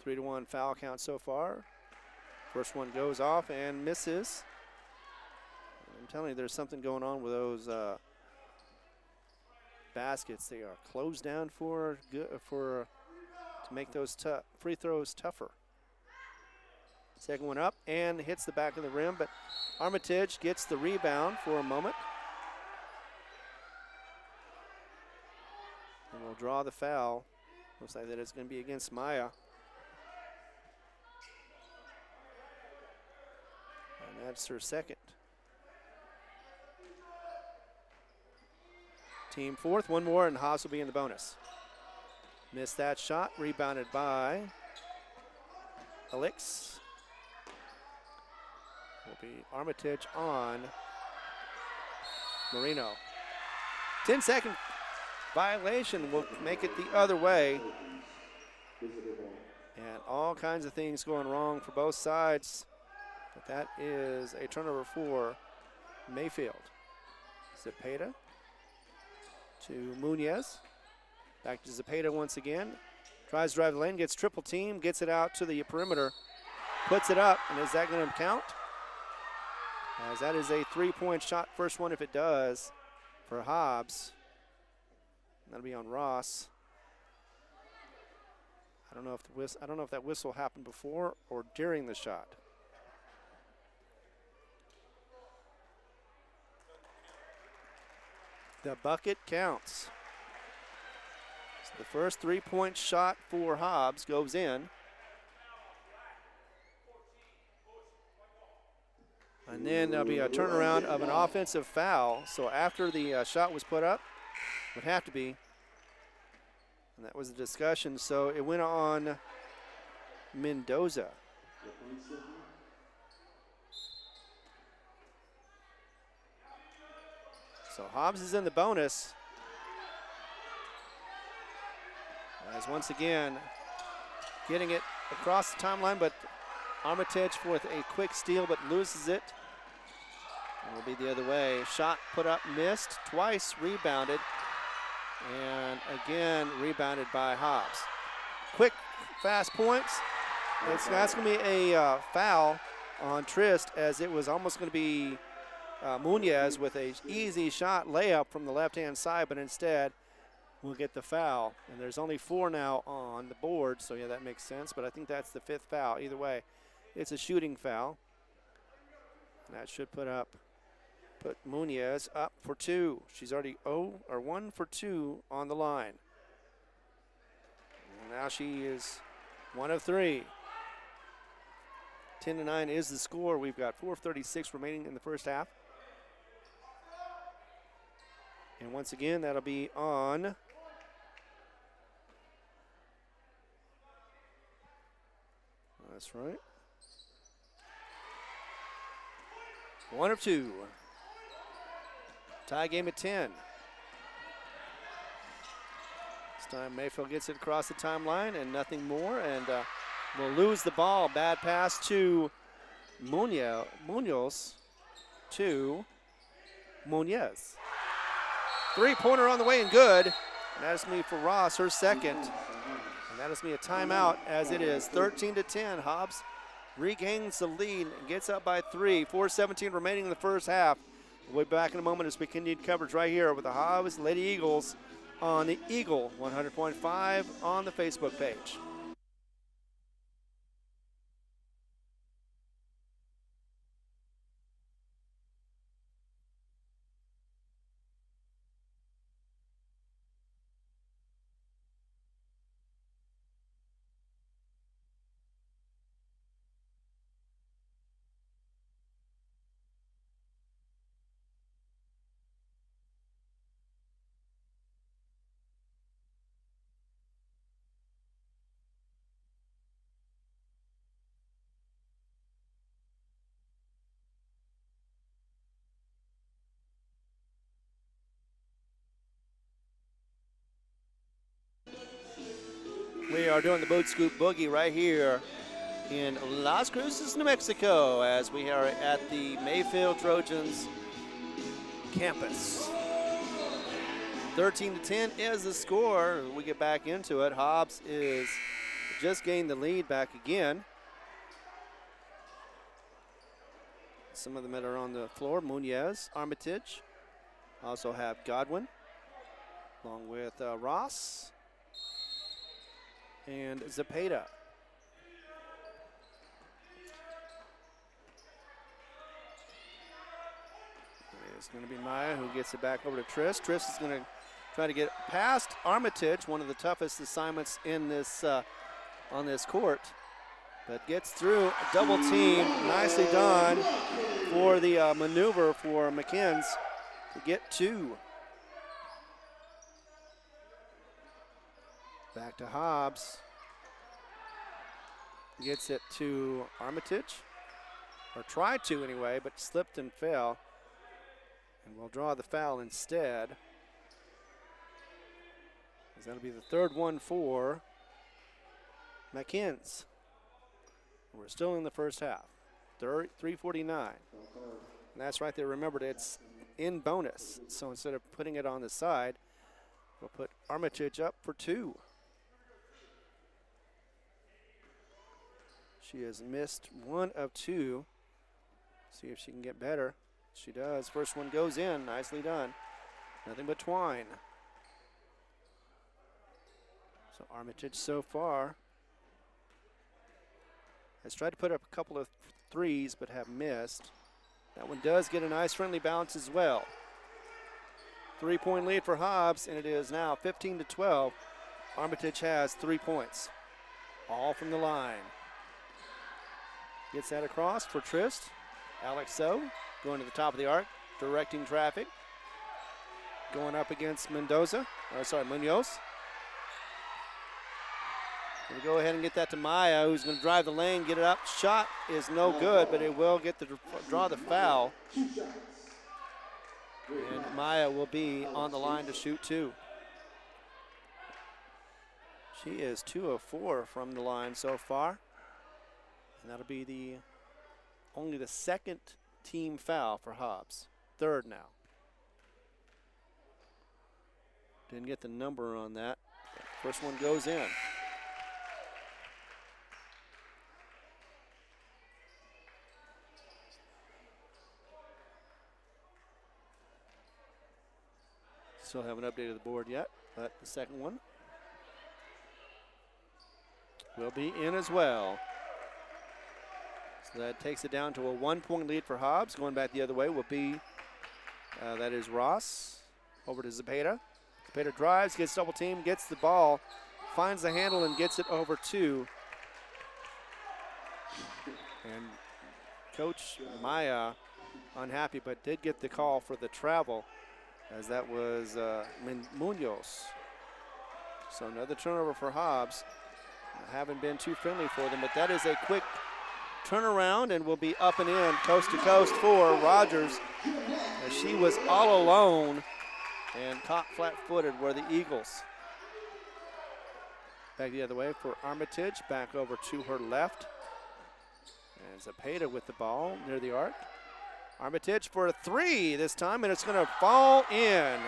3-1 foul count so far. First one goes off and misses. I'm telling you, there's something going on with those baskets. They are closed down to make those free throws tougher. Second one up and hits the back of the rim, but Armitage gets the rebound for a moment. And will draw the foul Looks like that it's going to be against Maya. And that's her second. Team fourth, one more, and Hobbs will be in the bonus. Missed that shot, rebounded by Alex. Will be Armitage on Marino. 10-second violation will make it the other way. And all kinds of things going wrong for both sides. But that is a turnover for Mayfield. Zepeda to Munoz. Back to Zepeda once again. Tries to drive the lane, gets triple team, gets it out to the perimeter, puts it up, and is that going to count? As that is a three-point shot, first one if it does, for Hobbs. That'll be on Ross. I don't know if that whistle happened before or during the shot. The bucket counts. So the first three-point shot for Hobbs goes in. And then there'll be a turnaround of an offensive foul. So after the shot was put up, would have to be. And that was the discussion. So it went on Mendoza. So Hobbs is in the bonus. As once again, getting it across the timeline, but Armitage with a quick steal, but loses it. And will be the other way. Shot put up, missed, twice rebounded, and again rebounded by Hobbs. Quick, fast points. That's going to be a foul on Trist, as it was almost going to be Munoz with a easy shot layup from the left-hand side, but instead we'll get the foul. And there's only 4 now on the board, so yeah, that makes sense. But I think that's the 5th foul. Either way, it's a shooting foul. And that should put Munoz up for 2. She's already 1 for 2 on the line. And now she is 1 of 3. 10-9 is the score. We've got 4:36 remaining in the first half. And once again, that'll be on that's right. 1 of 2. Tie game at 10. This time Mayfield gets it across the timeline and nothing more, and will lose the ball. Bad pass to Munoz to Munoz. Three-pointer on the way and good. And that is me for Ross, her second. And that is me a timeout, as it is 13-10. Hobbs regains the lead and gets up by 3. 4:17 remaining in the first half. We'll be back in a moment as we continue coverage right here with the Hobbs Lady Eagles on the Eagle 100.5 on the Facebook page. We are doing the Boot Scoop Boogie right here in Las Cruces, New Mexico, as we are at the Mayfield Trojans campus. 13-10 is the score. We get back into it. Hobbs is just gained the lead back again. Some of them that are on the floor: Munoz, Armitage. Also have Godwin, along with Ross and Zepeda. It's going to be Maya who gets it back over to Trist. Trist is going to Try to get past Armitage, one of the toughest assignments in this on this court, but gets through a double team. Nicely done for the maneuver for McKins to get 2. Back to Hobbs. Gets it to Armitage, or tried to anyway, but slipped and fell. And we'll draw the foul instead. That'll be the 3rd one for McKins. We're still in the first half. 3:49. And that's right there. Remember, it's in bonus. So instead of putting it on the side, we'll put Armitage up for 2. She has missed 1 of 2. See if she can get better. She does. First one goes in. Nicely done. Nothing but twine. So Armitage so far has tried to put up a couple of threes but have missed. That one does get a nice friendly bounce as well. 3-point lead for Hobbs, and it is now 15-12. Armitage has 3 points. All from the line. Gets that across for Trist. Alex So going to the top of the arc, directing traffic. Going up against Munoz. Going to go ahead and get that to Maya, who's going to drive the lane, get it up. Shot is no good, but it will get draw the foul. And Maya will be on the line to shoot 2. She is 2 of 4 from the line so far. And that'll be only the 2nd team foul for Hobbs. 3rd now. Didn't get the number on that. First one goes in. Still haven't updated the board yet, but the second one will be in as well. So that takes it down to a 1-point lead for Hobbs. Going back the other way will be, that is Ross, over to Zepeda. Zepeda drives, gets double team, gets the ball, finds the handle and gets it over 2. And Coach Maya unhappy, but did get the call for the travel, as that was Munoz. So another turnover for Hobbs. Haven't been too friendly for them, but that is a quick turnaround and will be up and in, coast to coast for Rogers, as she was all alone and caught flat-footed were the Eagles. Back the other way for Armitage, back over to her left. And Zepeda with the ball near the arc. Armitage for a 3 this time, and it's going to fall in.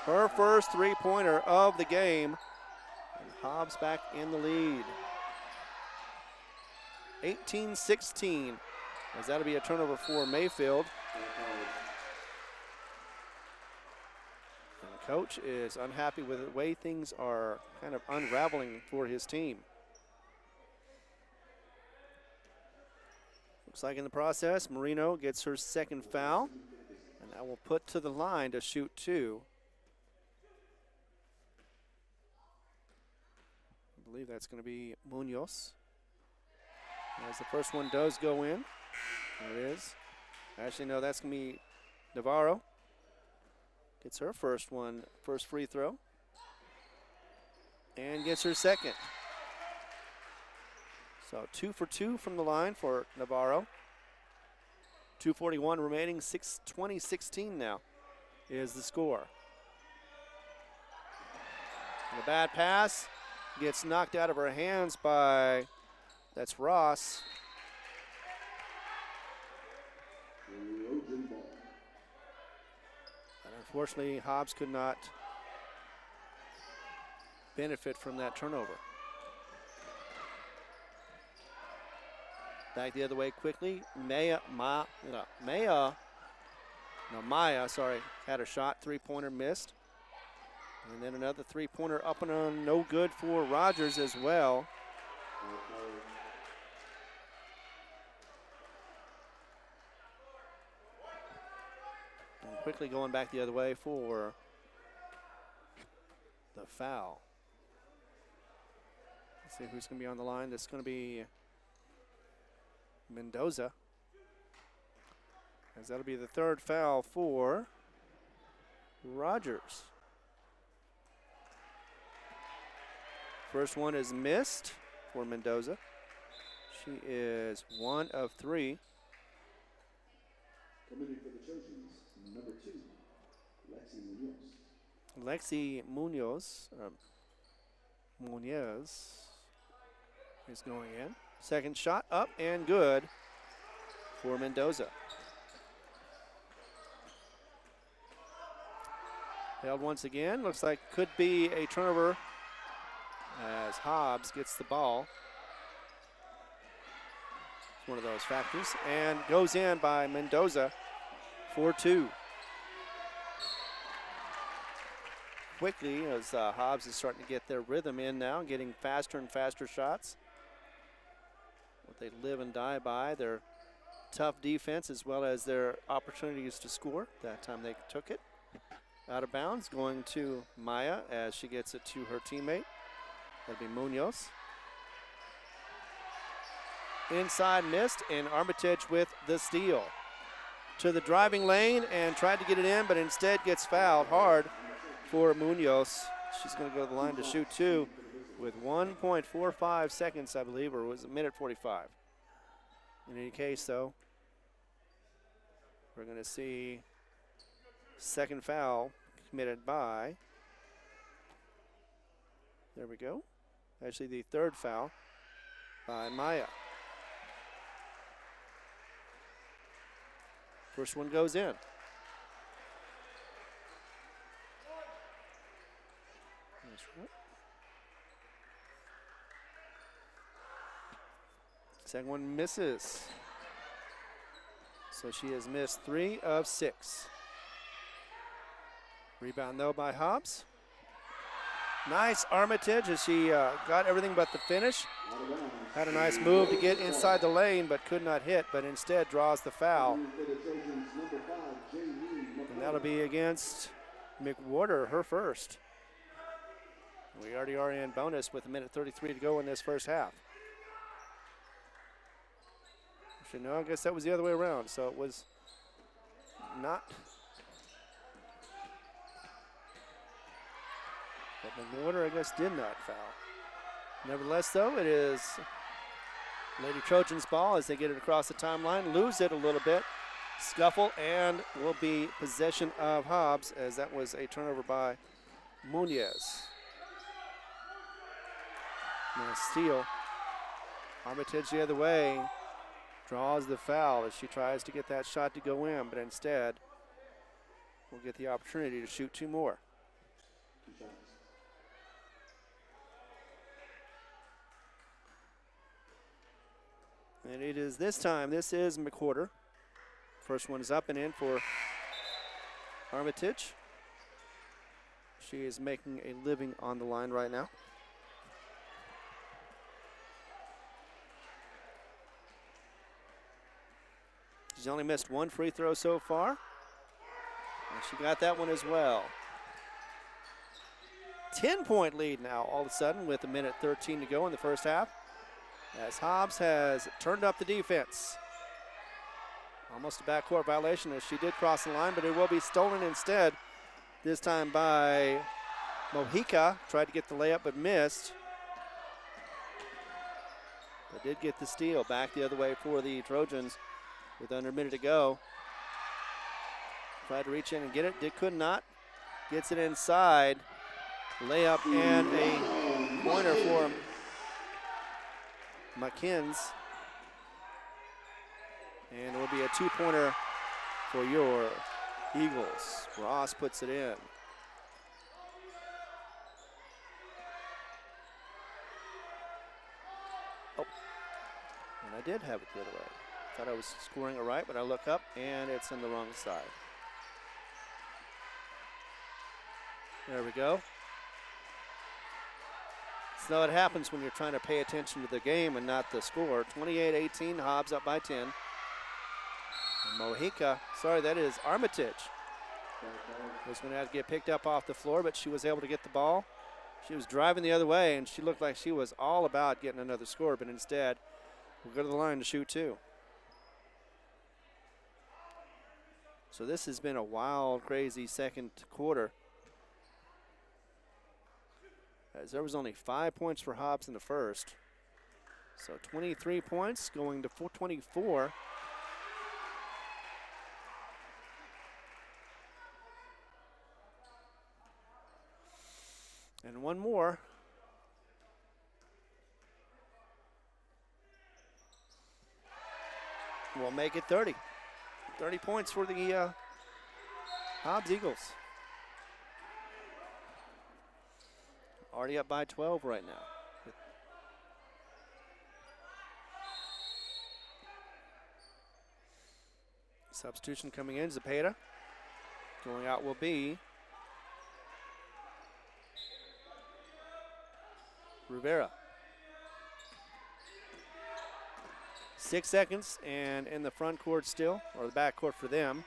Her first 3-pointer of the game. And Hobbs back in the lead. 18-16, as that'll be a turnover for Mayfield. And the coach is unhappy with the way things are kind of unraveling for his team. Looks like in the process, Marino gets her 2nd foul, and that will put to the line to shoot 2. I believe that's going to be Munoz. As the first one does go in. There it is. Actually, no, that's going to be Navarro. Gets her first free throw. And gets her 2nd. So 2 for 2 from the line for Navarro. 2:41 remaining, 20-16 now is the score. And a bad pass gets knocked out of her hands by, that's Ross. And unfortunately, Hobbs could not benefit from that turnover. Back the other way quickly. Maya, had a shot, 3-pointer missed. And then another 3-pointer up and on, no good for Rogers as well. And quickly going back the other way for the foul. Let's see who's going to be on the line. This is going to be Mendoza, as that'll be the third foul for Rogers. First one is missed for Mendoza. She is 1 of 3. Coming in for the Trojans, number 2, Lexi Munoz is going in. Second shot up and good for Mendoza. Held once again. Looks like could be a turnover as Hobbs gets the ball. It's one of those factors. And goes in by Mendoza for 2. Quickly as Hobbs is starting to get their rhythm in now, getting faster and faster shots. What they live and die by, their tough defense as well as their opportunities to score. That time they took it. Out of bounds, going to Maya as she gets it to her teammate. That'll be Munoz. Inside missed, and Armitage with the steal. To the driving lane and tried to get it in, but instead gets fouled hard for Munoz. She's going to go to the line to shoot 2 with 1.45 seconds, I believe, or was it minute 45? In any case, though, we're going to see second foul committed by, there we go, actually the third foul by Maya. First one goes in. That's right. Second one misses. So she has missed 3 of 6. Rebound though by Hobbs. Nice Armitage as she got everything but the finish. Had a nice move to get inside the lane but could not hit, but instead draws the foul. And that'll be against McWhorter, her first. We already are in bonus with 1:33 to go in this first half. Actually, no, I guess that was the other way around. So it was not. But McWhorter, I guess, did not foul. Nevertheless, though, it is Lady Trojans' ball as they get it across the timeline, lose it a little bit, scuffle, and will be possession of Hobbs as that was a turnover by Munoz. Nice steal. Armitage the other way, draws the foul as she tries to get that shot to go in, but instead will get the opportunity to shoot 2 more. And it is this time, this is McWhorter. First one is up and in for Armitage. She is making a living on the line right now. She's only missed 1 free throw so far. And she got that one as well. 10-point lead now all of a sudden with 1:13 to go in the first half, as Hobbs has turned up the defense. Almost a backcourt violation as she did cross the line, but it will be stolen instead, this time by Mojica. Tried to get the layup but missed. But did get the steal back the other way for the Trojans with under a minute to go. Tried to reach in and get it, could not. Gets it inside. Layup and a pointer for McKins. And it will be a 2-pointer for your Eagles. Ross puts it in. Oh, and I did have it the other way. Thought I was scoring it right, but I look up and it's on the wrong side. There we go. So it happens when you're trying to pay attention to the game and not the score. 28-18, Hobbs up by 10. And Mojica, sorry, that is Armitage, was going to have to get picked up off the floor, but she was able to get the ball She was driving the other way, and she looked like she was all about getting another score, but instead will go to the line to shoot 2. So this has been a wild, crazy second quarter, as there was only 5 points for Hobbs in the first. So 23 points going to 24. And one more. We'll make it 30. 30 points for the Hobbs Eagles. Already up by 12 right now. Substitution coming in, Zepeda. Going out will be Rivera. 6 seconds, and in the front court still, or the back court for them.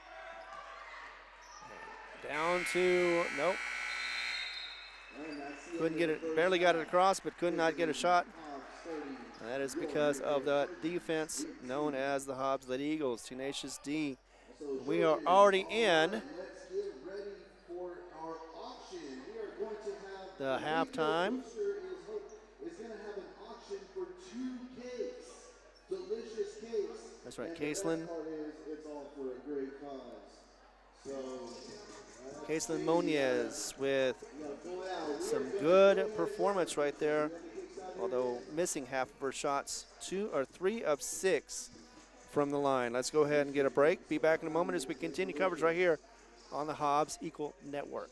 Down to, nope. Couldn't get it, barely got it across, but could not get a shot. And that is because of the defense known as the Hobbs Lady Eagles, Tenacious D. We are already in the halftime. That's right, Caselin. Caselin Moniz with some good performance right there, although missing half of her shots, 2 or 3 of 6 from the line. Let's go ahead and get a break. Be back in a moment as we continue coverage right here on the Hobbs Equal Network.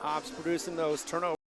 Hobbs producing those turnovers.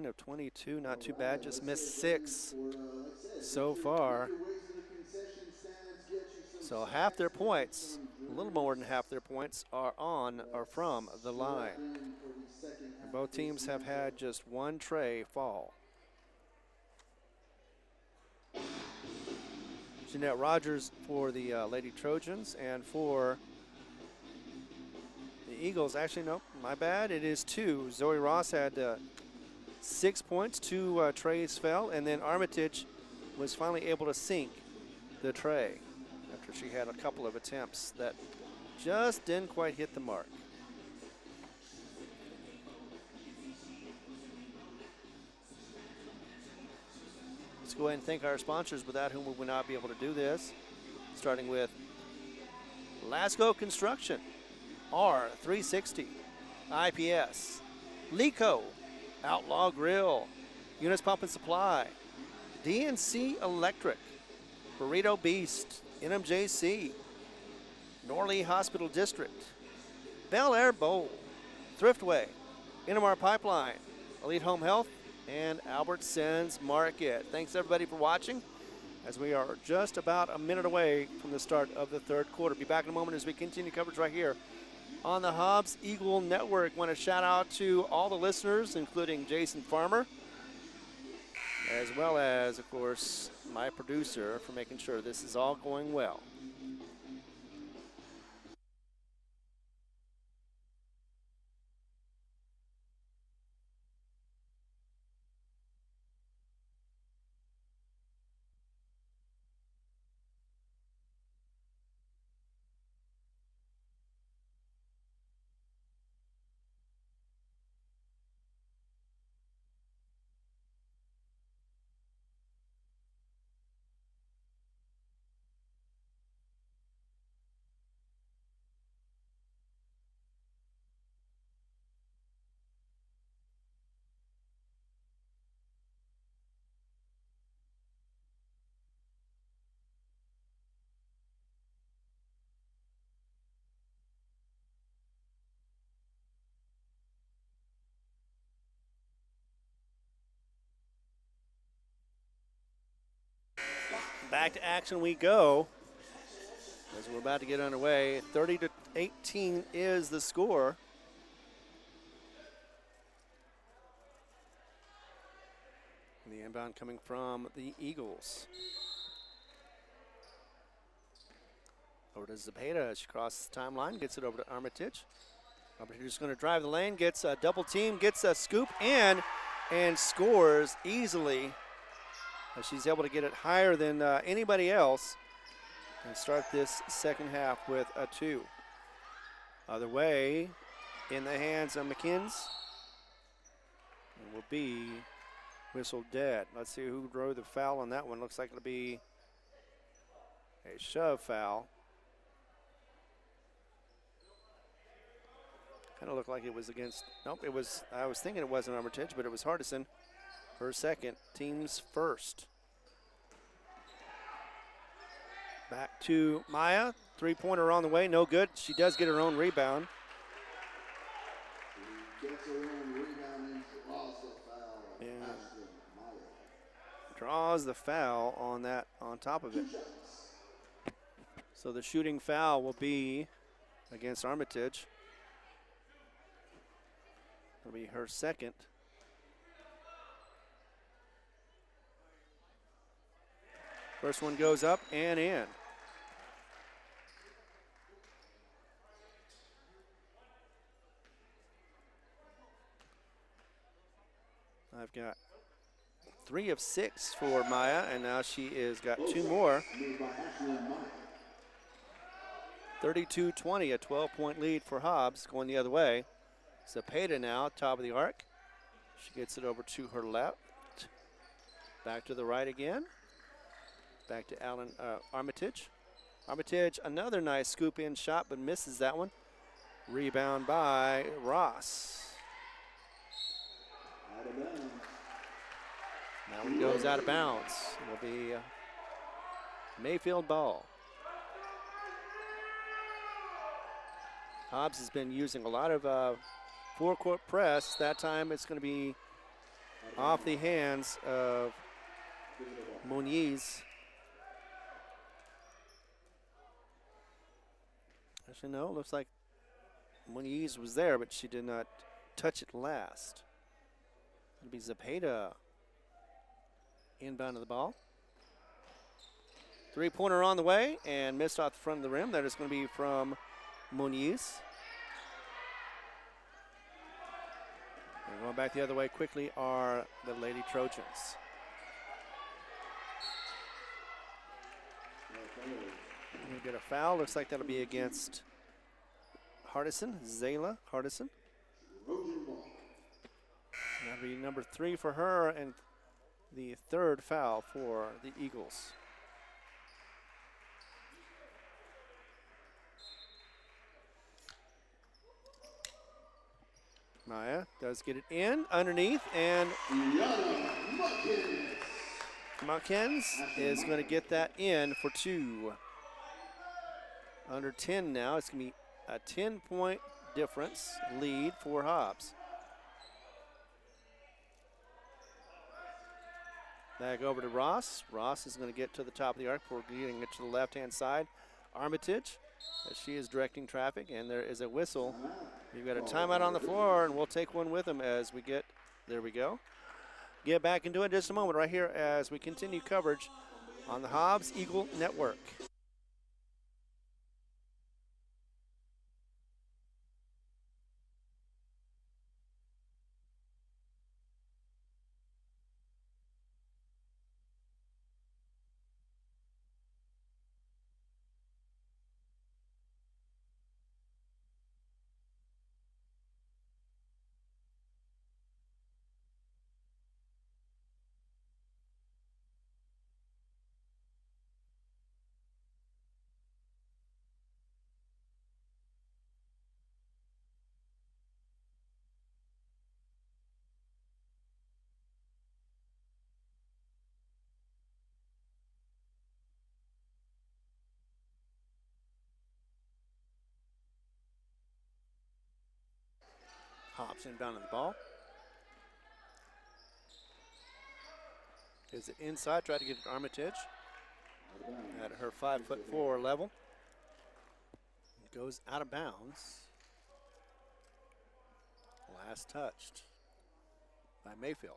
Of 22, not too bad, just missed 6 so far. So half their points, a little more than half their points, are from the line. And both teams have had just one tray fall. Jeanette Rogers for the Lady Trojans, and for the Eagles, actually, no, my bad, it is 2. Zoe Ross had 6 points, 2 trays fell, and then Armitage was finally able to sink the tray after she had a couple of attempts that just didn't quite hit the mark. Let's go ahead and thank our sponsors, without whom we would not be able to do this, starting with Lasco Construction, R360, IPS, Lico, Outlaw Grill, Eunice Pump and Supply, DNC Electric, Burrito Beast, NMJC, Norley Hospital District, Bel Air Bowl, Thriftway, Innomar Pipeline, Elite Home Health, and Albertsons Market. Thanks everybody for watching, as we are just about a minute away from the start of the third quarter. Be back in a moment as we continue coverage right here on the Hobbs Eagle Network. Want to shout out to all the listeners, including Jason Farmer, as well as, of course, my producer for making sure this is all going well. Back to action we go as we're about to get underway. 30-18 is the score. The inbound coming from the Eagles. Over to Zepeda. She crosses the timeline, gets it over to Armitage. Armitage is going to drive the lane, gets a double team, gets a scoop, and scores easily. She's able to get it higher than anybody else and start this second half with a 2. Other way, in the hands of McKins, and will be whistled dead. Let's see who drove the foul on that one. Looks like it'll be a shove foul. Kind of looked like it was against, nope, it was, I was thinking it wasn't Armitage, but it was Hardison. Her second, team's first. Back to Maya, 3-pointer on the way, no good. She does get her own rebound. Draws the foul on that, on top of it. So the shooting foul will be against Armitage. It'll be her second. First one goes up and in. I've got 3 of 6 for Maya, and now she is got 2 more. 32-20, a 12-point lead for Hobbs, going the other way. Zepeda now, top of the arc. She gets it over to her left. Back to the right again. Back to Armitage. Armitage, another nice scoop-in shot, but misses that one. Rebound by Ross. That one goes out of bounds. It will be Mayfield ball. Hobbs has been using a lot of forecourt press. That time it's going to be off the hands of Muniz. Actually, no, it looks like Muniz was there, but she did not touch it last. It'll be Zepeda inbound of the ball. 3-pointer on the way and missed off the front of the rim. That is going to be from Muniz. And going back the other way quickly are the Lady Trojans. We'll get a foul. Looks like that'll be against Hardison, Zayla Hardison. That'll be number 3 for her and the 3rd foul for the Eagles. Maya does get it in underneath, and Muckens is going to get that in for 2. Under 10 now. It's going to be a 10-point difference lead for Hobbs. Back over to Ross. Ross is going to get to the top of the arc before getting it to the left-hand side. Armitage as she is directing traffic, and there is a whistle. You've got a timeout on the floor, and we'll take one with them as we get, there we go. Get back into it in just a moment right here as we continue coverage on the Hobbs Eagle Network. Hobbs inbounding the ball. Is it inside? Try to get it to Armitage at her 5'4" level. It goes out of bounds. Last touched by Mayfield.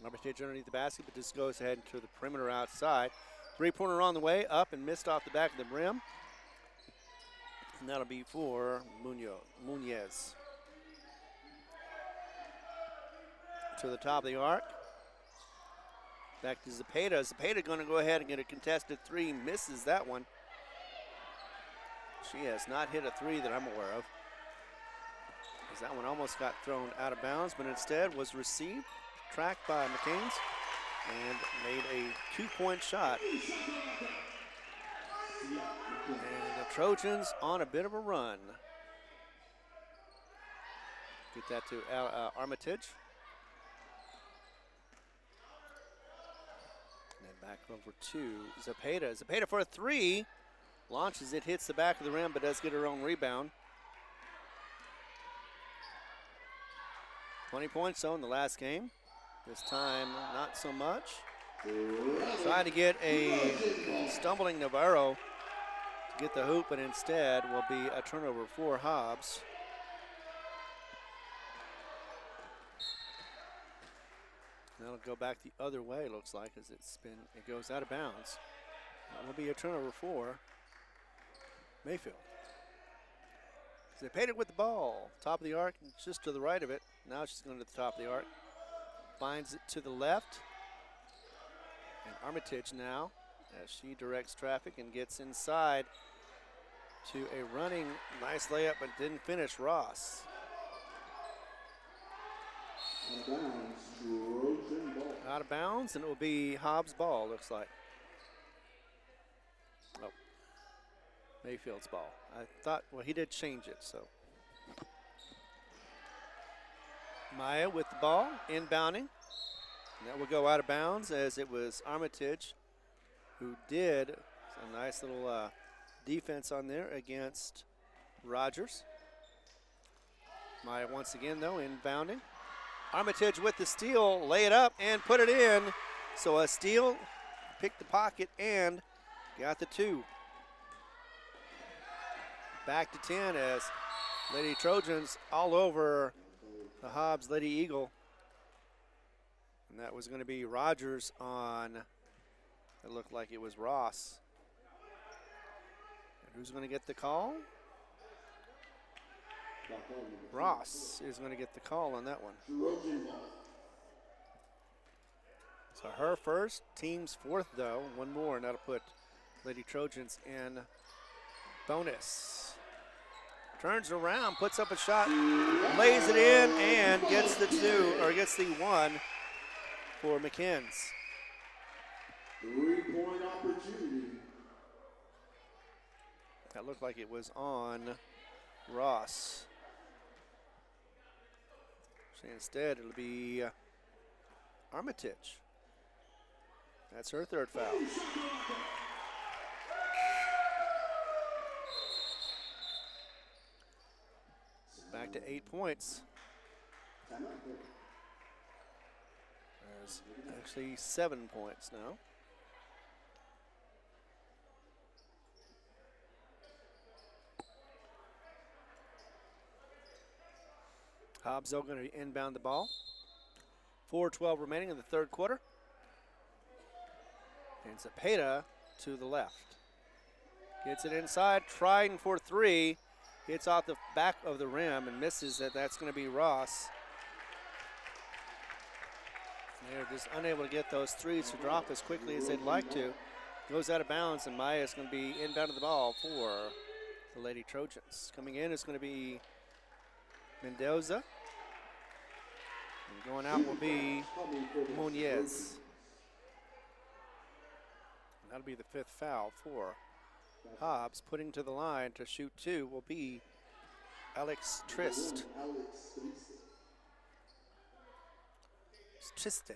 Armitage underneath the basket, but just goes ahead to the perimeter outside. Three-pointer on the way, up and missed off the back of the rim. And that'll be for Muñez. To the top of the arc. Back to Zepeda. Zepeda going to go ahead and get a contested three. Misses that one. She has not hit a three that I'm aware of. As that one almost got thrown out of bounds, but instead was received, tracked by McCain's, and made a 2-point shot. And the Trojans on a bit of a run. Get that to Armitage. And then back over to Zepeda. Zepeda for a three. Launches it, hits the back of the rim, but does get her own rebound. 20 points though in the last game. This time, not so much. Trying to get a stumbling Navarro to get the hoop, but instead will be a turnover for Hobbs. That'll go back the other way, looks like, as it goes out of bounds. That will be a turnover for Mayfield. They paid it with the ball. Top of the arc, just to the right of it. Now she's going to the top of the arc. Finds it to the left. And Armitage now, as she directs traffic and gets inside to a running nice layup, but didn't finish. Ross. Out of bounds, and it will be Hobbs' ball, looks like. Oh, Mayfield's ball. I thought, well, he did change it, so. Maya with the ball, inbounding. And that will go out of bounds, as it was Armitage who did a nice little defense on there against Rogers. Maya once again, though, inbounding. Armitage with the steal, lay it up and put it in. So a steal, picked the pocket and got the two. Back to 10 as Lady Trojans all over the Hobbs Lady Eagle. And that was going to be Rogers on, it looked like it was Ross. And who's going to get the call? Ross is going to get the call on that one. So her first, team's fourth though, one more, and that'll put Lady Trojans in bonus. Turns around, puts up a shot, lays it in, and gets the two, or gets the one for McKins. 3-point opportunity. That looked like it was on Ross. So instead, it'll be Armitage. That's her third foul. Back to 8 points. There's actually 7 points now. Hobbs going to inbound the ball. 4:12 remaining in the third quarter. And Zepeda to the left. Gets it inside, trying for three. Hits off the back of the rim and misses it. That's going to be Ross. They're just unable to get those threes to drop as quickly as they'd like to. Goes out of bounds, and Maya is going to be inbounding the ball for the Lady Trojans. Coming in is going to be Mendoza. And going out will be Muñez. That'll be the fifth foul for Hobbs. Putting to the line to shoot two will be Alex Triste. Triste.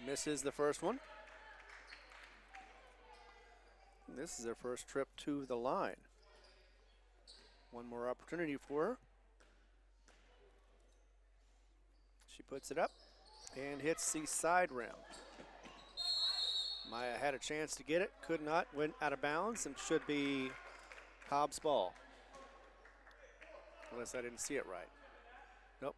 Misses the first one. This is their first trip to the line. One more opportunity for her. She puts it up and hits the side rim. Maya had a chance to get it, could not, went out of bounds, and should be Hobbs' ball. Unless I didn't see it right. Nope.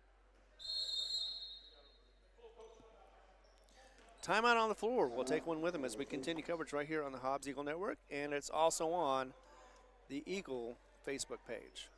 Timeout on the floor. We'll take one with them as we continue coverage right here on the Hobbs Eagle Network, and it's also on the Eagle Facebook page.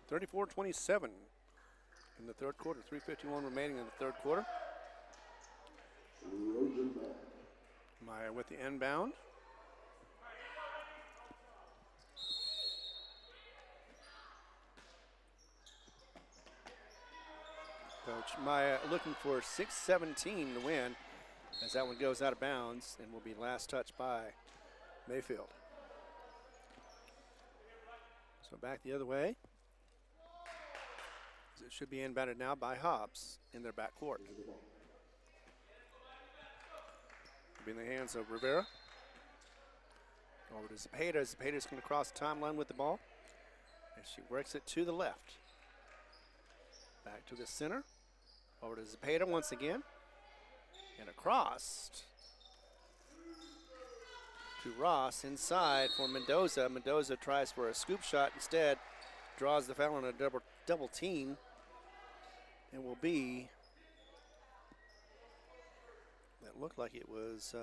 (34-27) in the third quarter. 3:51 remaining in the third quarter. Maya with the inbound. Coach Maya looking for 6:17 to win as that one goes out of bounds and will be last touched by Mayfield. So back the other way. It should be inbounded now by Hobbs in their backcourt. It'll be in the hands of Rivera. Over to Zepeda. Zepeda's going to cross the timeline with the ball. And she works it to the left. Back to the center. Over to Zepeda once again. And across to Ross inside for Mendoza. Mendoza tries for a scoop shot instead. Draws the foul on a double team. It will be, that looked like it was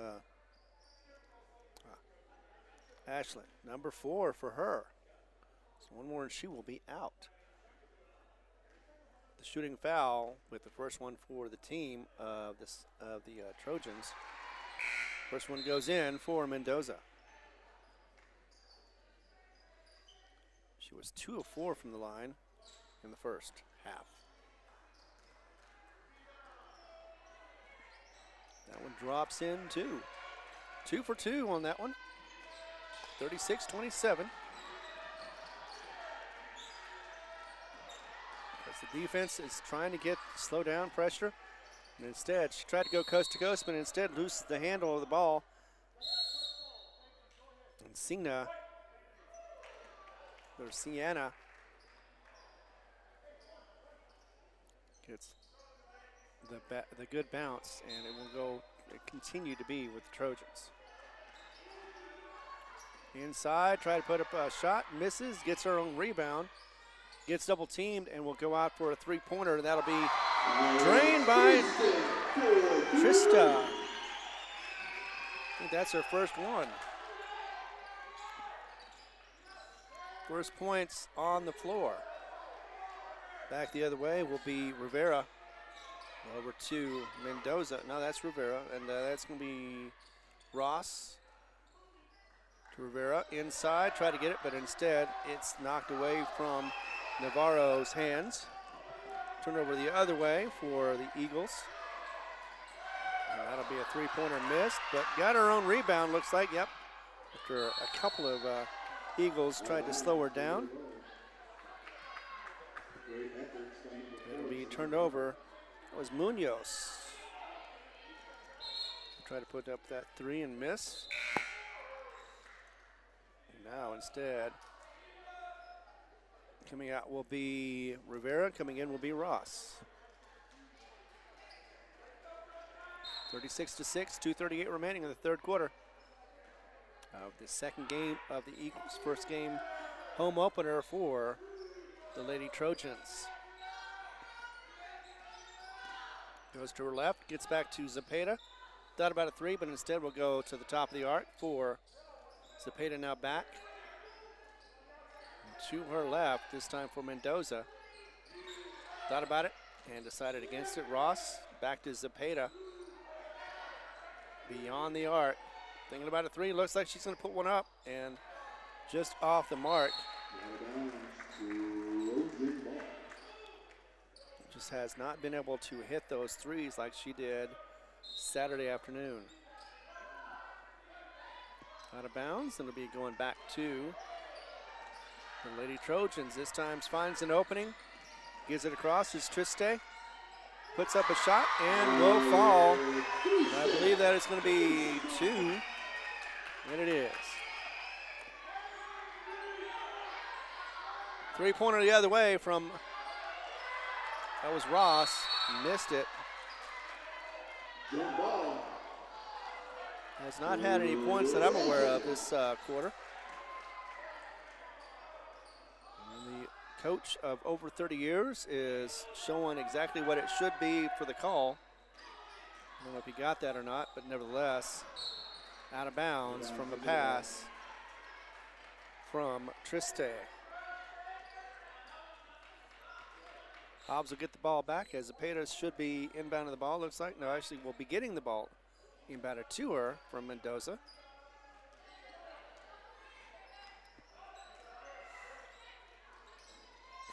Ashlyn, number 4 for her. So one more and she will be out. The shooting foul with the first one for the team of the Trojans. First one goes in for Mendoza. She was 2 of 4 from the line in the first half. That one drops in too. 2 for 2 on that one. 36-27. As the defense is trying to slow down pressure. And instead, she tried to go coast to coast, but instead loses the handle of the ball. And Sienna gets the good bounce, and it will continue to be with the Trojans. Inside, try to put up a shot, misses, gets her own rebound, gets double teamed, and will go out for a three-pointer. That'll be Drained by Trista. I think that's her first one. First points on the floor. Back the other way will be Rivera. Over to Mendoza. No, that's Rivera, and that's going to be Ross to Rivera. Inside, try to get it, but instead it's knocked away from Navarro's hands. Turnover the other way for the Eagles. And that'll be a three-pointer missed, but got her own rebound, looks like, yep. After a couple of Eagles tried to slow her down. It'll be turned over. That was Munoz. Try to put up that three and miss. And now instead, coming out will be Rivera. Coming in will be Ross. 36-6, 2:38 remaining in the third quarter of the second game of the Eagles' first game home opener for the Lady Trojans. Goes to her left, gets back to Zepeda. Thought about a three, but instead will go to the top of the arc for Zepeda now back. To her left, this time for Mendoza. Thought about it and decided against it. Ross back to Zepeda. Beyond the arc. Thinking about a three, looks like she's going to put one up and just off the mark. Just has not been able to hit those threes like she did Saturday afternoon. Out of bounds, and it'll be going back to the Lady Trojans. This time finds an opening, gives it across, is Triste. Puts up a shot and will fall. I believe that it's going to be two, and it is. Three-pointer the other way from, that was Ross, missed it. Has not had any points that I'm aware of this quarter. And the coach of over 30 years is showing exactly what it should be for the call. I don't know if he got that or not, but nevertheless, out of bounds from a pass from Triste. Hobbs will get the ball back as Zepeda should be inbounding the ball. Looks like, no, actually will be getting the ball inbounded to her from Mendoza.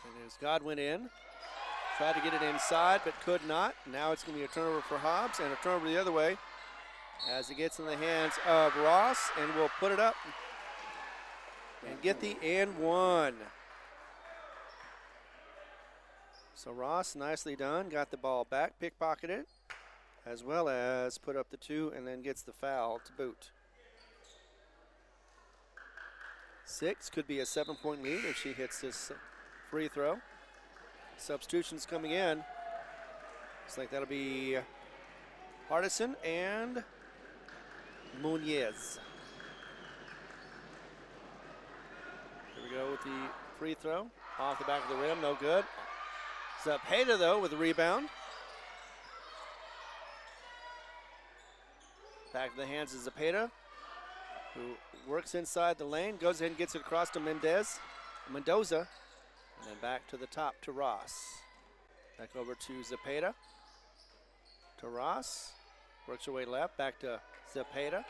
And as Godwin in, tried to get it inside but could not. Now it's going to be a turnover for Hobbs and a turnover the other way as it gets in the hands of Ross and will put it up and get the and one. So Ross, nicely done, got the ball back, pickpocketed, as well as put up the two and then gets the foul to boot. 6 could be a 7-point lead if she hits this free throw. Substitutions coming in. Looks like that'll be Hardison and Munoz. Here we go with the free throw. Off the back of the rim, no good. Zepeda, though, with the rebound. Back to the hands of Zepeda, who works inside the lane, goes ahead and gets it across to Mendoza, and then back to the top to Ross. Back over to Zepeda, to Ross. Works her way left, back to Zepeda.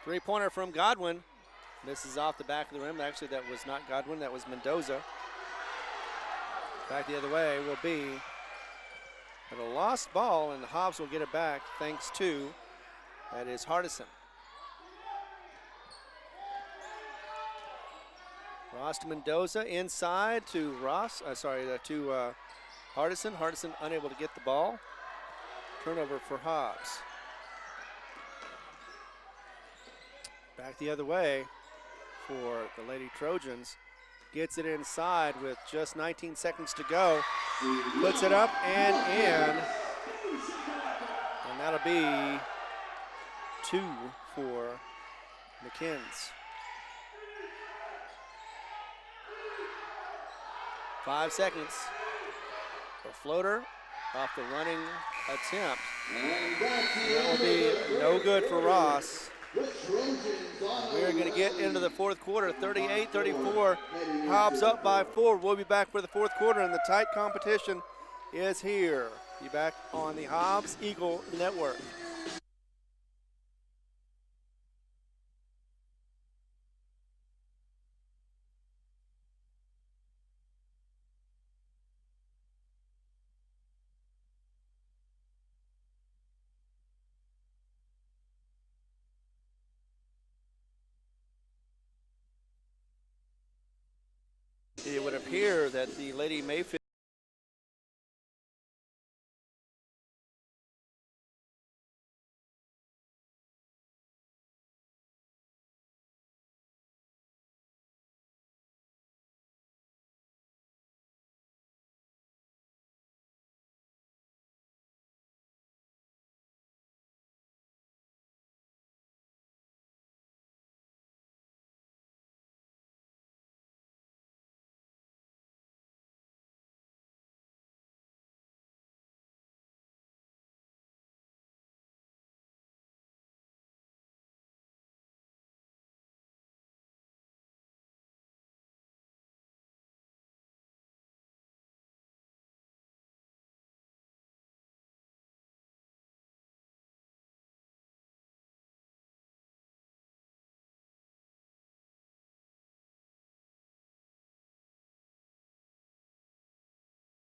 Three-pointer from Godwin. Misses off the back of the rim. Actually, that was not Godwin, that was Mendoza. Back the other way will be a lost ball, and Hobbs will get it back thanks to, that is Hardison. Ross to Mendoza, inside to Ross, to Hardison. Hardison unable to get the ball. Turnover for Hobbs. Back the other way for the Lady Trojans. Gets it inside with just 19 seconds to go. Puts it up and in. And that'll be 2 for McKins. 5 seconds. A floater off the running attempt. And that's the That will end be of the no third good for quarter. Ross. The Trojans on We're going to get into the fourth quarter, 38-34. Hobbs up by 4. We'll be back for the fourth quarter, and the tight competition is here. Be back on the Hobbs Eagle Network. It would appear that the Lady Mayfield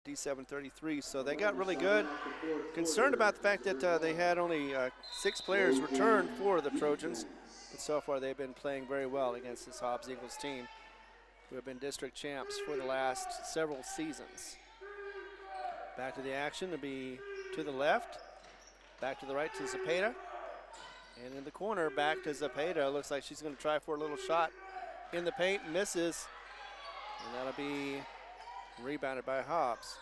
D733, so they got really good. Concerned about the fact that they had only 6 players return for the Trojans, but so far they've been playing very well against this Hobbs Eagles team, who have been district champs for the last several seasons. Back to the action to be to the left, back to the right to Zepeda, and in the corner back to Zepeda. Looks like she's going to try for a little shot in the paint, misses, and that'll be rebounded by Hobbs.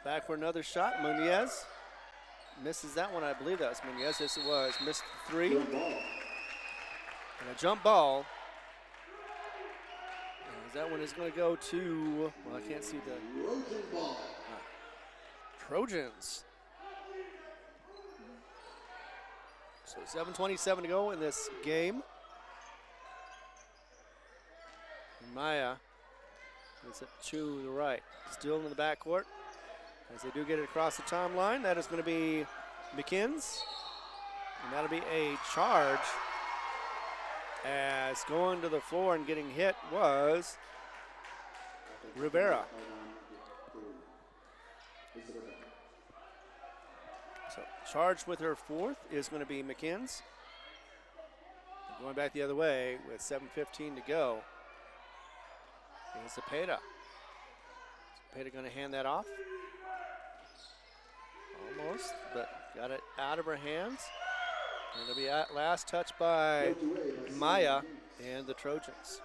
Back for another shot, Munez. Misses that one, I believe that was Munez. Yes, it was. Missed the 3. And a jump ball. And that one is going to go to, well, I can't see the Trojans. So 7:27 to go in this game. And Maya gets it to the right. Still in the backcourt. As they do get it across the timeline, that is going to be McKins. And that'll be a charge. As going to the floor and getting hit was Rivera. So charged with her 4th is going to be McKins. Going back the other way with 7:15 to go is Zepeda. Zepeda going to hand that off. Almost, but got it out of her hands. And it'll be at last touch by Maya and the Trojans.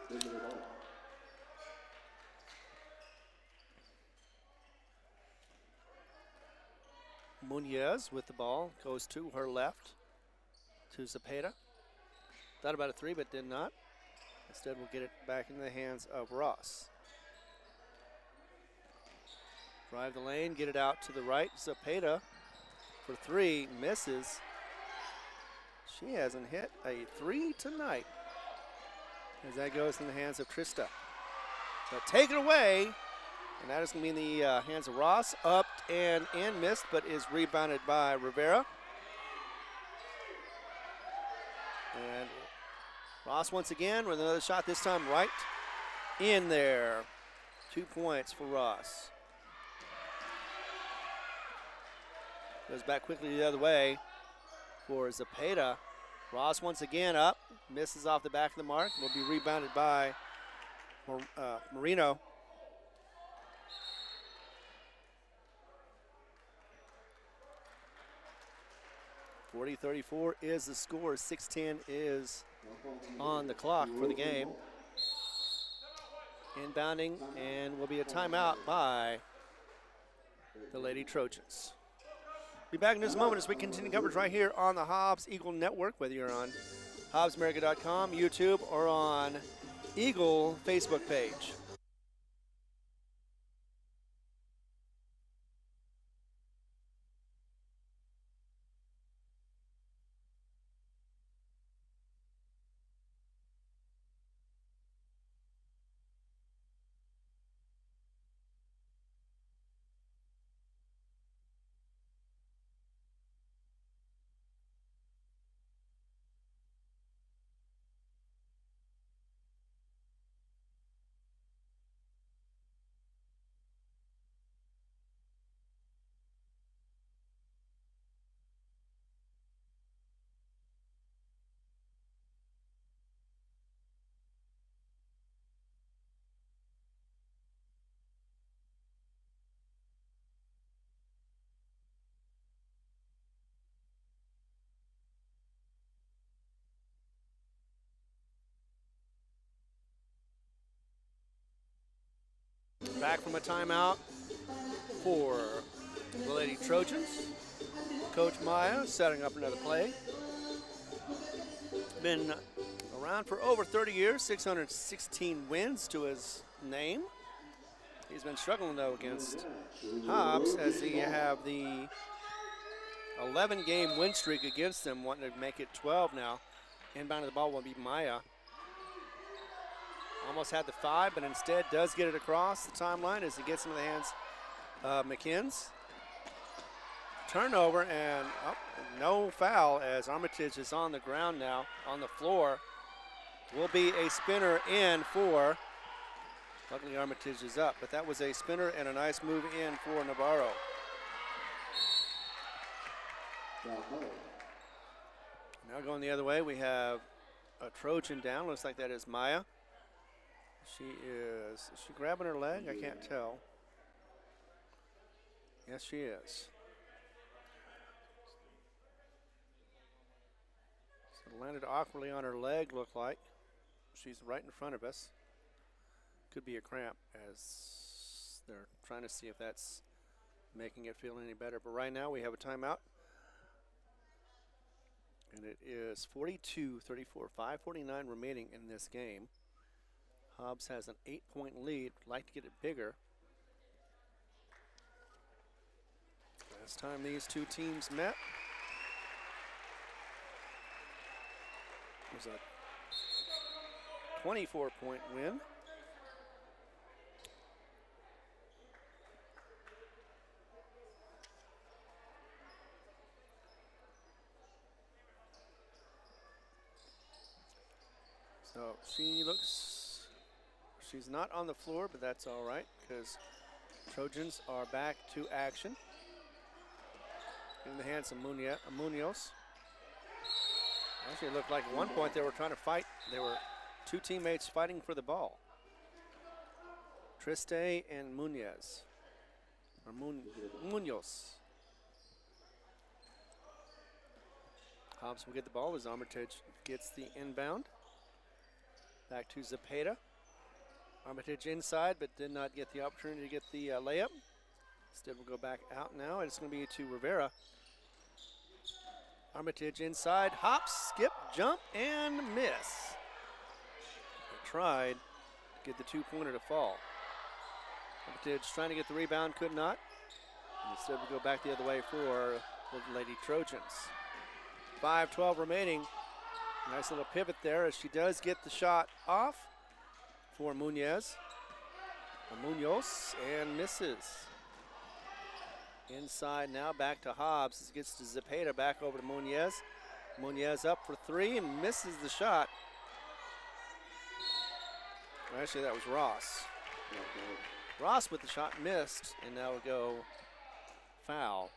Munez with the ball goes to her left to Zepeda. Thought about a 3, but did not. Instead, we'll get it back into the hands of Ross. Drive the lane, get it out to the right. Zepeda for 3, misses. She hasn't hit a 3 tonight. As that goes in the hands of Trista. But take it away, and that is going to be in the hands of Ross. Up and in, missed, but is rebounded by Rivera. And Ross once again with another shot, this time right in there. 2 points for Ross. Goes back quickly the other way for Zepeda. Ross once again up, misses off the back of the mark, will be rebounded by Marino. .40-34 is the score. 6:10 is on the clock for the game. Inbounding, and will be a timeout by the Lady Trojans. Be back in just a moment as we continue coverage right here on the Hobbs Eagle Network, whether you're on HobbsAmerica.com, YouTube, or on Eagle Facebook page. back from a timeout for the Lady Trojans. Coach Maya setting up another play. Been around for over 30 years, 616 wins to his name. He's been struggling, though, against Hobbs as he have the 11-game win streak against them, wanting to make it 12 now. Inbound of the ball will be Maya. Almost had the 5, but instead does get it across the timeline as he gets into the hands of McKins. Turnover and no foul as Armitage is on the ground now, on the floor. Will be a spinner in for, luckily Armitage is up, but that was a spinner and a nice move in for Navarro. Now going the other way, we have a Trojan down. Looks like that is Maya. Is she grabbing her leg? I can't tell. Yes, she is. So landed awkwardly on her leg, looked like. She's right in front of us. Could be a cramp as they're trying to see if that's making it feel any better. But right now we have a timeout. And it is 42-34, 5:49 remaining in this game. Hobbs has an 8-point lead. Would like to get it bigger. Last time these two teams met was a 24-point win. So she's not on the floor, but that's all right because Trojans are back to action. In the hands of Munoz. Actually, it looked like at one point they were trying to fight. There were two teammates fighting for the ball. Triste and Munoz. Or Munoz. Hobbs will get the ball as Armitage gets the inbound. Back to Zepeda. Armitage inside, but did not get the opportunity to get the layup. Instead, we'll go back out now, and it's going to be to Rivera. Armitage inside, hop, skip, jump, and miss. They tried to get the two-pointer to fall. Armitage trying to get the rebound, could not. And instead, we go back the other way for the Lady Trojans. 5:12 remaining. Nice little pivot there as she does get the shot off for Munoz and misses. Inside now, back to Hobbs. This gets to Zepeda, back over to Munoz. Munoz up for 3 and misses the shot. Actually, that was Ross. Ross with the shot missed, and now we go foul.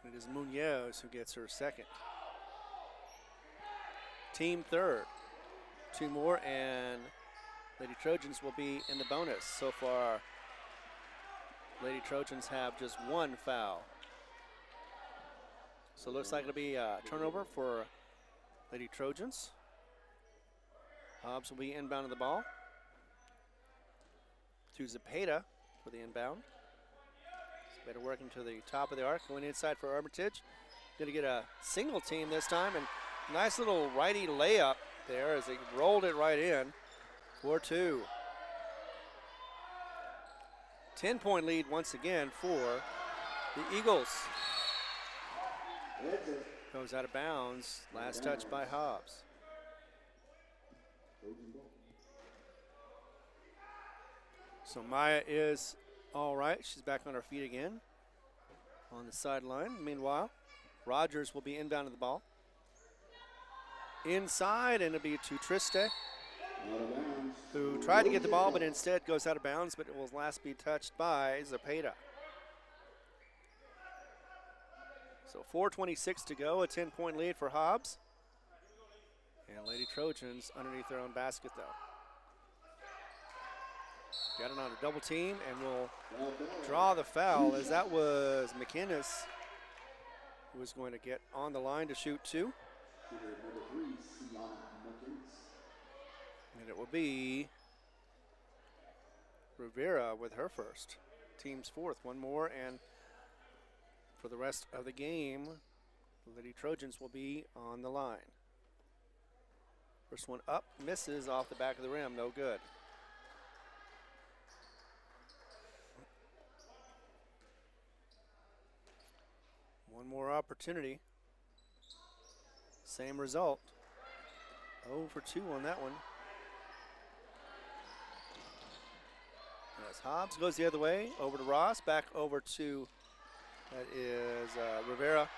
It is Munoz who gets her second. Team third. 2 more, and Lady Trojans will be in the bonus. So far, Lady Trojans have just 1 foul. So it looks like it'll be a turnover for Lady Trojans. Hobbs will be inbound of the ball. To Zepeda for the inbound. Zepeda working to the top of the arc, going inside for Armitage. Going to get a single team this time, and nice little righty layup there as he rolled it right in for 2. 10-point lead once again for the Eagles. Goes out of bounds. Last touch by Hobbs. So Maya is all right. She's back on her feet again on the sideline. Meanwhile, Rogers will be inbound of the ball. Inside, and it'll be to Triste, who tried to get the ball, but instead goes out of bounds, but it will last be touched by Zepeda. So 4:26 to go, a 10-point lead for Hobbs. And Lady Trojans underneath their own basket, though. Got it on a double team, and will draw the foul, as that was McInnes who was going to get on the line to shoot 2. And it will be Rivera with her first. Team's fourth. One more, and for the rest of the game, the Lady Trojans will be on the line. First one up, misses off the back of the rim, no good. One more opportunity. Same result. 0 for 2 on that one. As Hobbs goes the other way, over to Ross, back over to, that is Rivera.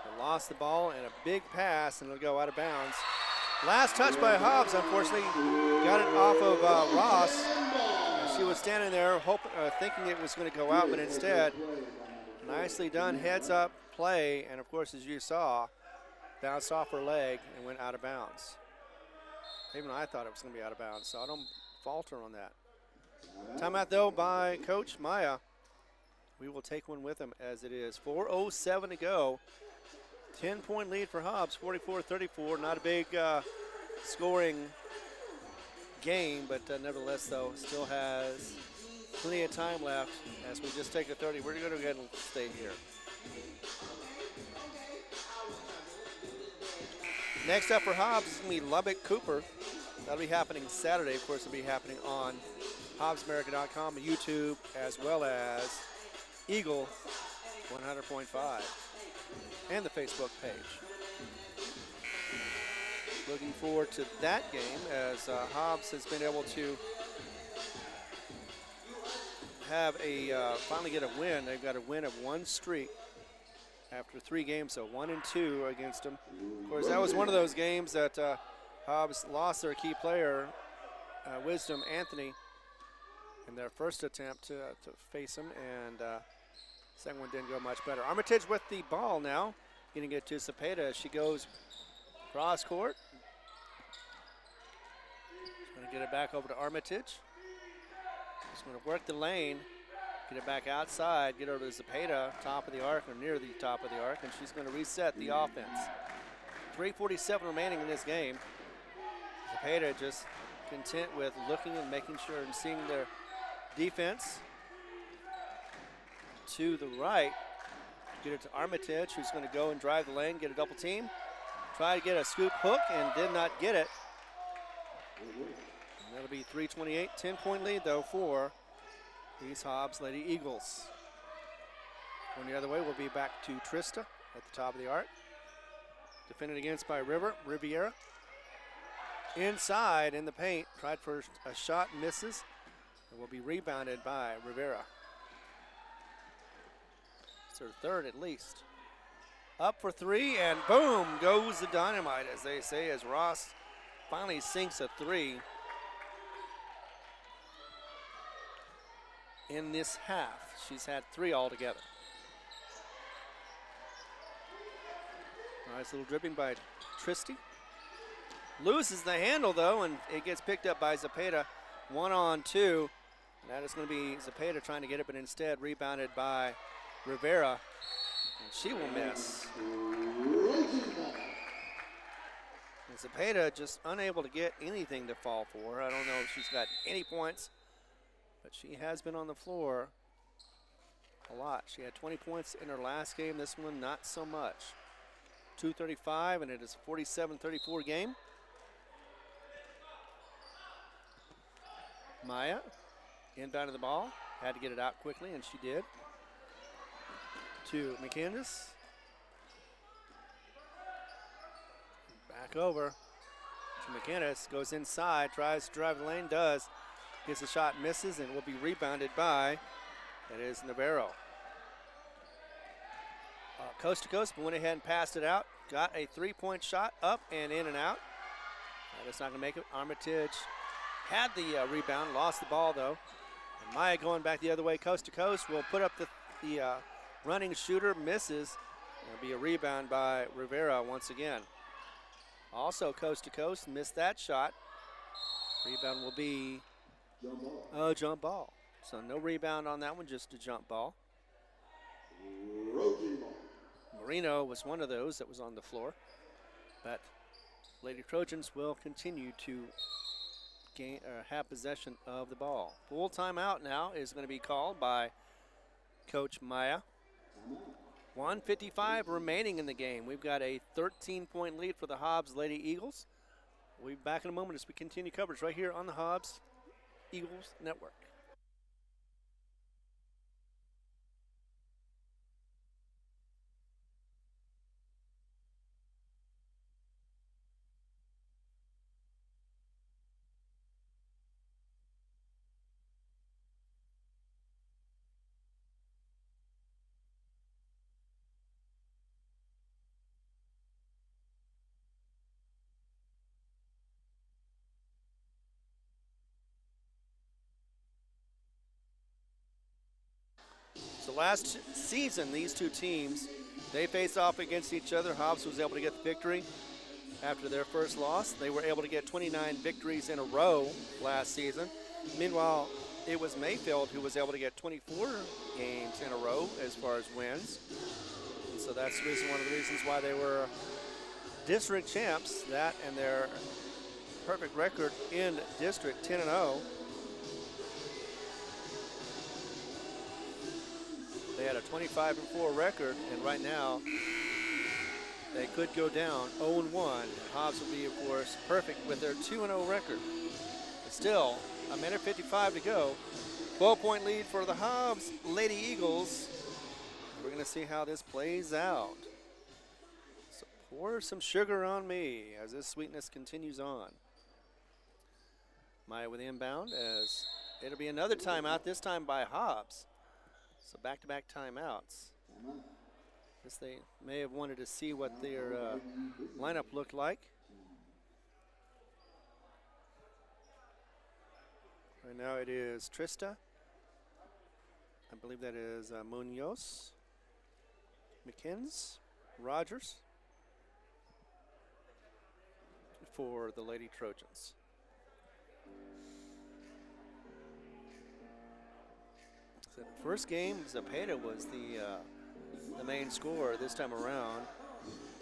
They lost the ball and a big pass, and it'll go out of bounds. Last touch by Hobbs, unfortunately, got it off of Ross. She was standing there thinking it was going to go out, but instead, nicely done heads up play, and of course, as you saw, bounced off her leg and went out of bounds. Even I thought it was going to be out of bounds, so I don't falter on that. Timeout though by Coach Maya. We will take one with him as it is 4:07 to go. 10-point lead for Hobbs, 44-34. Not a big scoring game, but nevertheless though, still has plenty of time left as we just take a 30. We're going to go ahead and stay here. Next up for Hobbs is going to be Lubbock Cooper. That'll be happening Saturday. Of course, it'll be happening on HobbsAmerica.com, YouTube, as well as Eagle 100.5 and the Facebook page. Looking forward to that game as Hobbs has been able to have finally get a win. They've got a win of one streak after 3 games, so 1 and 2 against them. Of course, that was one of those games that Hobbs lost their key player, Wisdom Anthony, in their first attempt to face him, and second one didn't go much better. Armitage with the ball now, getting it to Cepeda as she goes cross court. She's going to get it back over to Armitage. She's going to work the lane, get it back outside, get over to Cepeda, top of the arc or near the top of the arc, and she's going to reset the offense. 3:47 remaining in this game. Cepeda just content with looking and making sure and seeing their defense to the right. Get it to Armitage, who's going to go and drive the lane, get a double team. Try to get a scoop hook and did not get it. And that'll be 3:28, 10-point lead though for these Hobbs Lady Eagles. Going the other way, we'll be back to Trista at the top of the arc. Defended against by Riviera. Inside in the paint, tried for a shot, misses, and will be rebounded by Rivera. It's her third at least. Up for 3, and boom, goes the dynamite, as they say, as Ross finally sinks a 3 in this half. She's had 3 altogether. Nice little dribbling by Tristy. Loses the handle though, and it gets picked up by Cepeda. 1-on-2. That is going to be Cepeda trying to get it, but instead rebounded by Rivera. And she will miss. And Cepeda just unable to get anything to fall for her. I don't know if she's got any points, but she has been on the floor a lot. She had 20 points in her last game. This one, not so much. 2:35, and it is a 47-34 game. Maya inbound of the ball, had to get it out quickly, and she did. To McCandis. Back over to McCandis, goes inside, tries to drive the lane, does. Gets a shot, misses, and will be rebounded by, that is Navarro. Coast to coast, but went ahead and passed it out. Got a 3-point shot up and in and out. That's not going to make it. Armitage had the rebound, lost the ball though. And Maya going back the other way, coast to coast, will put up the running shooter, misses. It'll be a rebound by Rivera once again. Also coast to coast, missed that shot. Rebound will be a jump ball. So no rebound on that one, just a jump ball. Marino was one of those that was on the floor. But Lady Trojans will continue to have possession of the ball. Full timeout now is going to be called by Coach Maya. 1:55 remaining in the game. We've got a 13-point lead for the Hobbs Lady Eagles. We'll be back in a moment as we continue coverage right here on the Hobbs Eagles Network. So last season, these two teams, they faced off against each other. Hobbs was able to get the victory after their first loss. They were able to get 29 victories in a row last season. Meanwhile, it was Mayfield who was able to get 24 games in a row as far as wins. And so that's one of the reasons why they were district champs, that and their perfect record in district, 10-0. They had a 25-4 record, and right now they could go down 0-1. Hobbs will be, of course, perfect with their 2-0 record. But still, a minute 55 to go. 12-point lead for the Hobbs Lady Eagles. We're going to see how this plays out. So pour some sugar on me as this sweetness continues on. Maya with inbound as it'll be another timeout, this time by Hobbs. So back-to-back timeouts. Guess they may have wanted to see what their lineup looked like. Right now it is Trista. I believe that is Munoz, McKins, Rogers for the Lady Trojans. So the first game, Zapata was the main scorer this time around.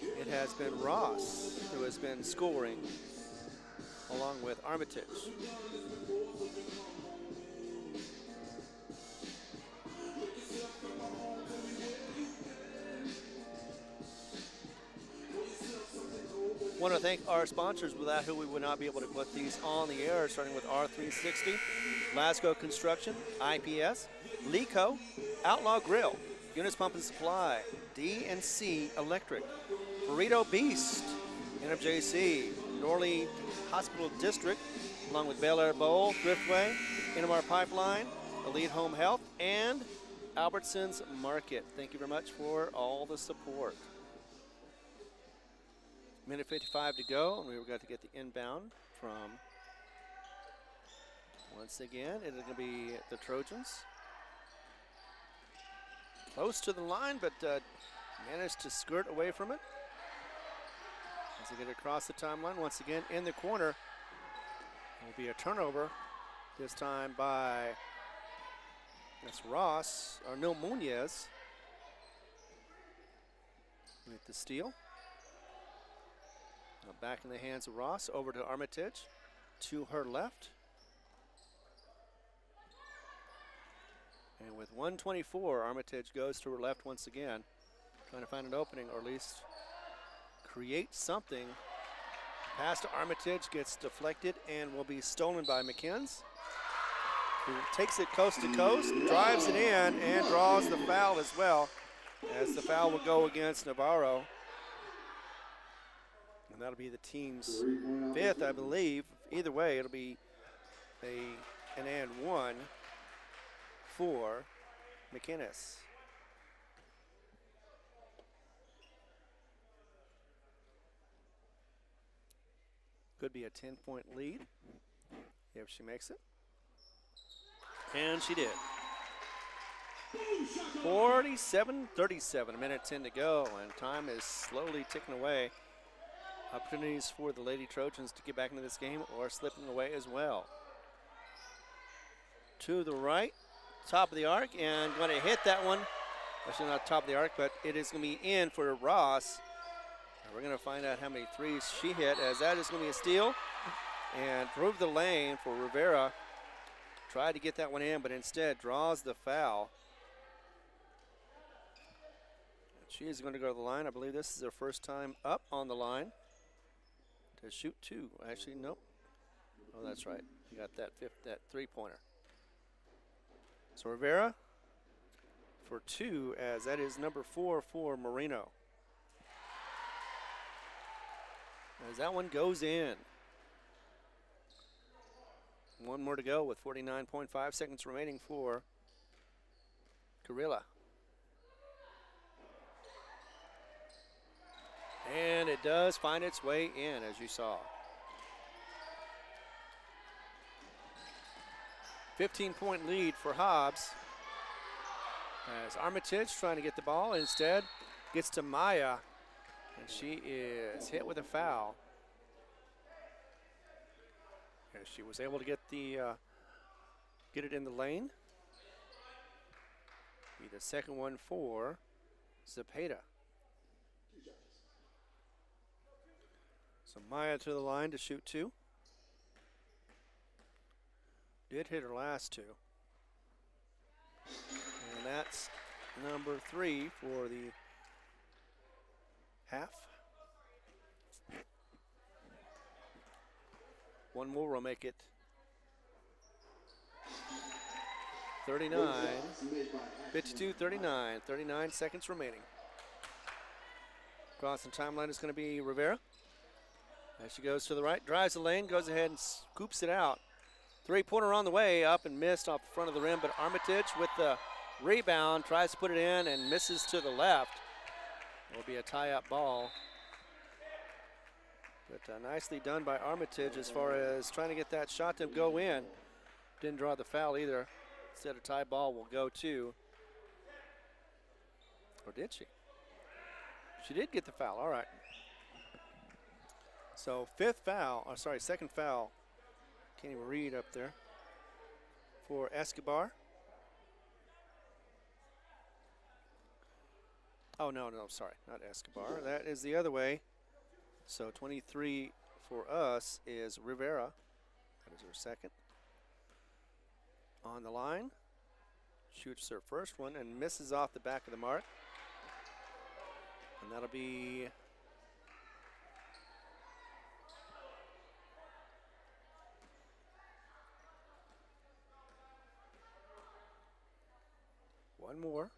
It has been Ross who has been scoring along with Armitage. Want to thank our sponsors, without who we would not be able to put these on the air, starting with R360, Lasco Construction, IPS, Lico, Outlaw Grill, Eunice Pump and Supply, D&C Electric, Burrito Beast, NFJC, Norley Hospital District, along with Bel Air Bowl, Thriftway, NMR Pipeline, Elite Home Health, and Albertsons Market. Thank you very much for all the support. Minute 55 to go, and we've got to get the inbound from, once again, it's going to be the Trojans. Close to the line, but managed to skirt away from it. As they get across the timeline, once again in the corner, it will be a turnover, this time by, that's Ross, or no, Munoz with the steal. Now back in the hands of Ross, over to Armitage, to her left. And with 1:24, Armitage goes to her left once again, trying to find an opening, or at least create something. Pass to Armitage gets deflected and will be stolen by McKins, who takes it coast to coast, drives it in, and draws the foul as well, as the foul will go against Navarro. And that'll be the team's fifth, I believe. Either way, it'll be an and one for McInnes. Could be a 10-point lead if she makes it. And she did. 47-37, a minute 10 to go, and time is slowly ticking away. Opportunities for the Lady Trojans to get back into this game or slipping away as well. To the right, top of the arc, and going to hit that one Actually not top of the arc, but it is going to be in for Ross. And we're going to find out how many threes she hit, as that is going to be a steal. And drove the lane for Rivera. Tried to get that one in, but instead draws the foul. She is going to go to the line. I believe this is her first time up on the line to shoot two. Actually, nope. Oh, that's right. You got that three-pointer. So Rivera for two, as that is number 4 for Marino. As that one goes in. One more to go with 49.5 seconds remaining for Carrilla. And it does find its way in, as you saw. 15-point lead for Hobbs. As Armitage trying to get the ball, instead gets to Maya, and she is hit with a foul. As she was able to get it in the lane. Be the second one for Zepeda. So Maya to the line to shoot two. Did hit her last two. And that's number 3 for the half. One more will make it 39, 52-39, 39 seconds remaining. Crossing timeline is going to be Rivera. As she goes to the right, drives the lane, goes ahead and scoops it out. Three-pointer on the way, up and missed off the front of the rim, but Armitage with the rebound tries to put it in and misses to the left. It will be a tie-up ball. But nicely done by Armitage as far as trying to get that shot to go in. Didn't draw the foul either. Instead, a tie ball will go to, or did she? She did get the foul, all right. So second foul. Can't even read up there. For Escobar. Oh, no, sorry, not Escobar. That is the other way. So 23 for us is Rivera. That is her second. On the line. Shoots her first one and misses off the back of the mark. And that'll be one more.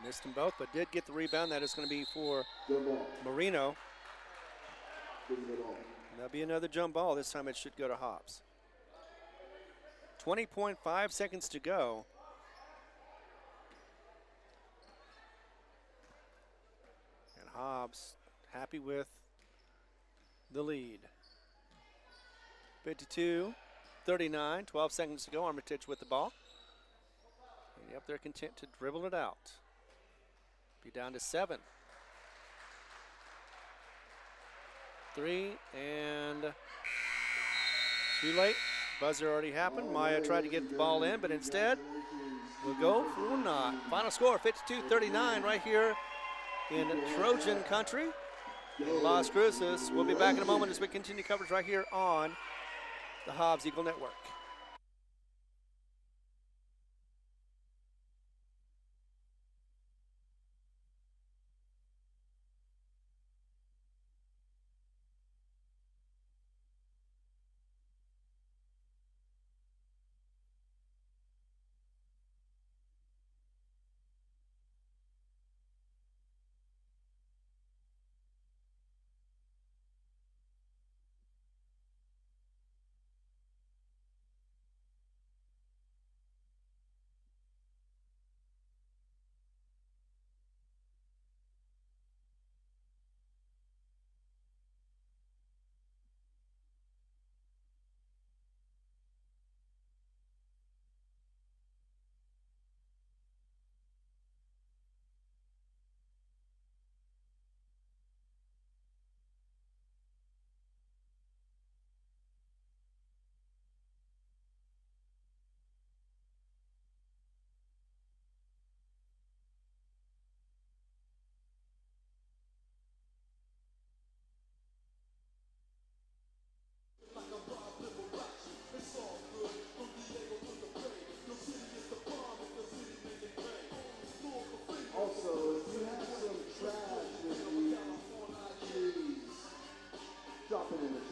Missed them both, but did get the rebound. That is going to be for Marino. And that'll be another jump ball. This time it should go to Hobbs. 20.5 seconds to go. And Hobbs happy with the lead. 52-39, 12 seconds to go. Armitage with the ball. And yep, they're content to dribble it out. Be down to 7. 3 and too late. Buzzer already happened. Maya tried to get the ball in, but instead will go for not. Final score 52-39 right here in Trojan country in Las Cruces. We'll be back in a moment as we continue coverage right here on the Hobbs Eagle Network.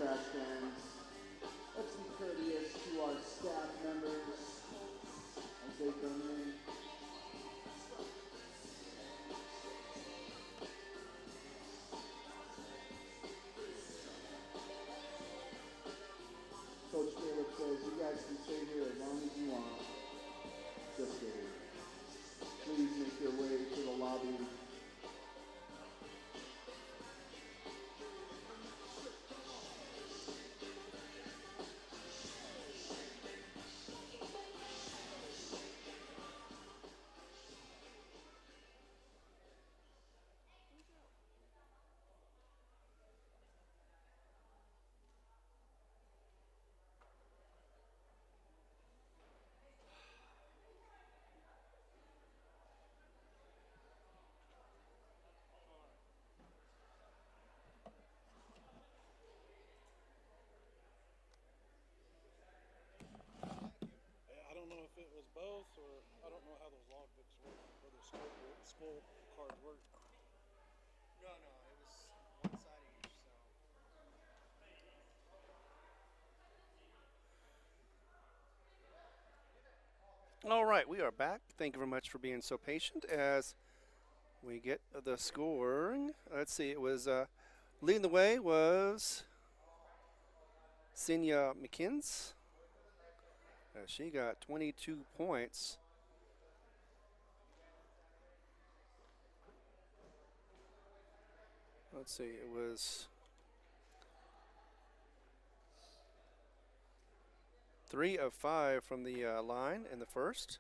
trash cans. Let's be courteous to our staff members as they come in. Coach Caleb says you guys can stay here as long as you want. Just kidding. Please make your way to the lobby. I don't know if it was both, or I don't know how those logbooks work, or the school cards work. No, it was one side each, so. All right, we are back. Thank you very much for being so patient as we get the scoring. Let's see, it was leading the way was Senia McKins. She got 22 points. Let's see, it was 3 of 5 from the line in the first.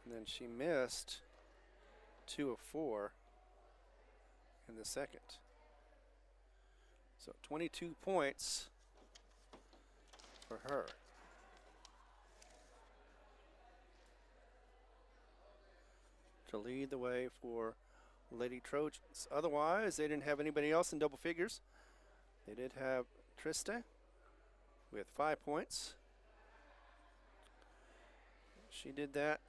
And then she missed 2 of 4 in the second. So 22 points for her. To lead the way for Lady Trojans. Otherwise, they didn't have anybody else in double figures. They did have Trista with 5 points. She did that.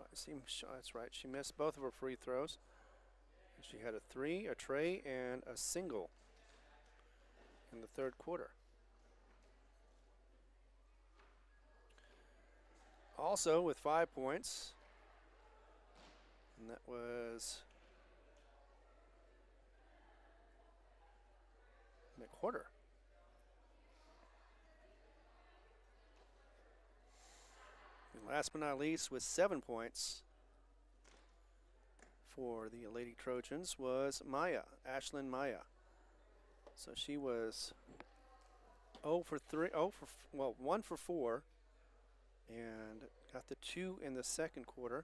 That's right. She missed both of her free throws. She had a 3, a tray, and a single in the third quarter. Also with 5 points, and that was McWhorter. And last but not least, with 7 points for the Lady Trojans was Maya, Ashlyn Maya. So she was 1 for 4, and got the 2 in the second quarter.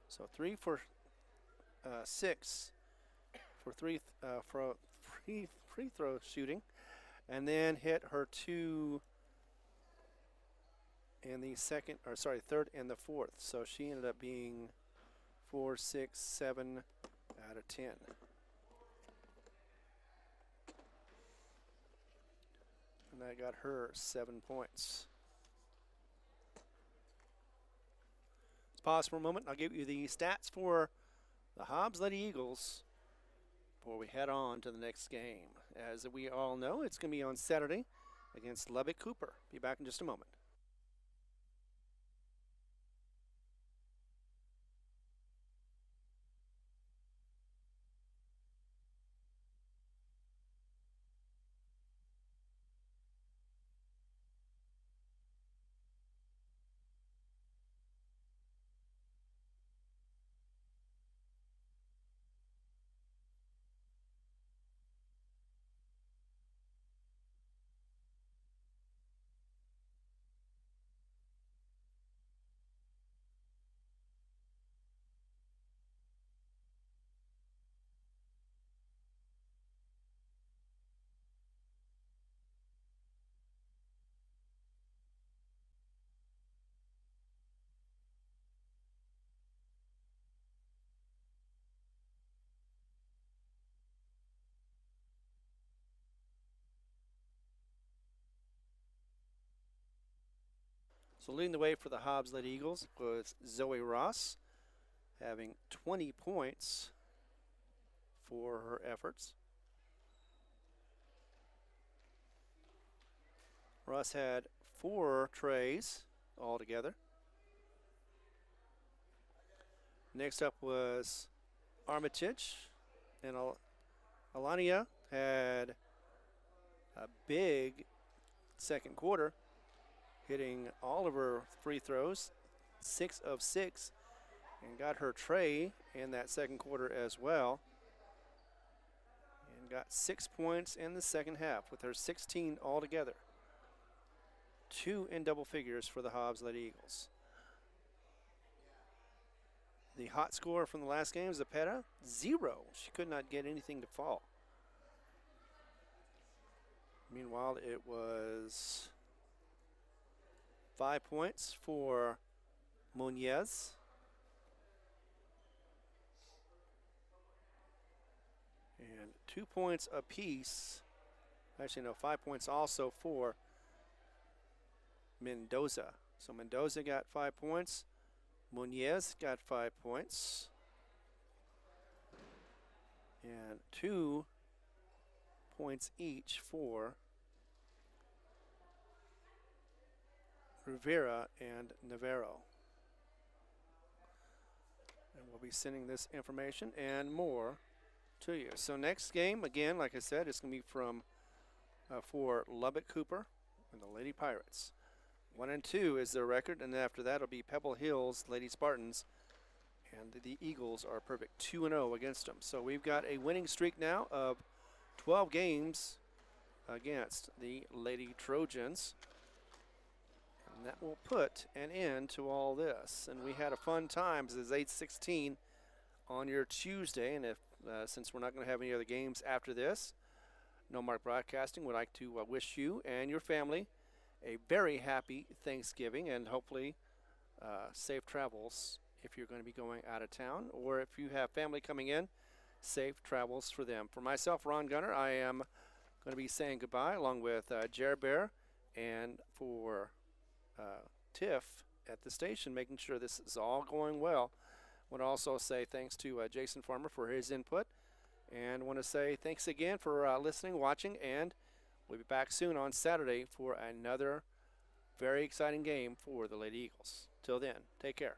So 3 for 6 for free throw shooting, and then hit her 2 in the third and the fourth. So she ended up being 4, 6, 7 out of 10. And that got her 7 points. Let's pause for a moment. I'll give you the stats for the Hobbs Lady Eagles before we head on to the next game. As we all know, it's going to be on Saturday against Lubbock Cooper. Be back in just a moment. So leading the way for the Hobbs Lady Eagles was Zoe Ross having 20 points for her efforts. Russ had 4 trays altogether. Next up was Armitage, and Alania had a big second quarter, hitting all of her free throws, 6 of 6, and got her tray in that second quarter as well. And got 6 points in the second half with her 16 altogether. 2 in double figures for the Hobbs Lady Eagles. The hot score from the last game, Zapata, 0. She could not get anything to fall. Meanwhile, it was 5 points for Muñez. And 2 points apiece. Actually, no, 5 points also for Mendoza. So Mendoza got 5 points. Muñez got 5 points. And 2 points each for Rivera and Navarro. And we'll be sending this information and more to you. So next game, again, like I said, it's going to be from for Lubbock Cooper and the Lady Pirates. 1 and 2 is their record, and after that it'll be Pebble Hills Lady Spartans, and the Eagles are perfect 2-0 against them. So we've got a winning streak now of 12 games against the Lady Trojans, and that will put an end to all this. And we had a fun time. This is 8-16 on your Tuesday, and if since we're not going to have any other games after this, No Mark Broadcasting would like to wish you and your family a very happy Thanksgiving, and hopefully safe travels if you're going to be going out of town, or if you have family coming in, safe travels for them. For myself, Ron Gunner, I am going to be saying goodbye along with Jared Bear, and for Tiff at the station, making sure this is all going well. I want to also say thanks to Jason Farmer for his input, and want to say thanks again for listening, watching, and we'll be back soon on Saturday for another very exciting game for the Lady Eagles. Till then, take care.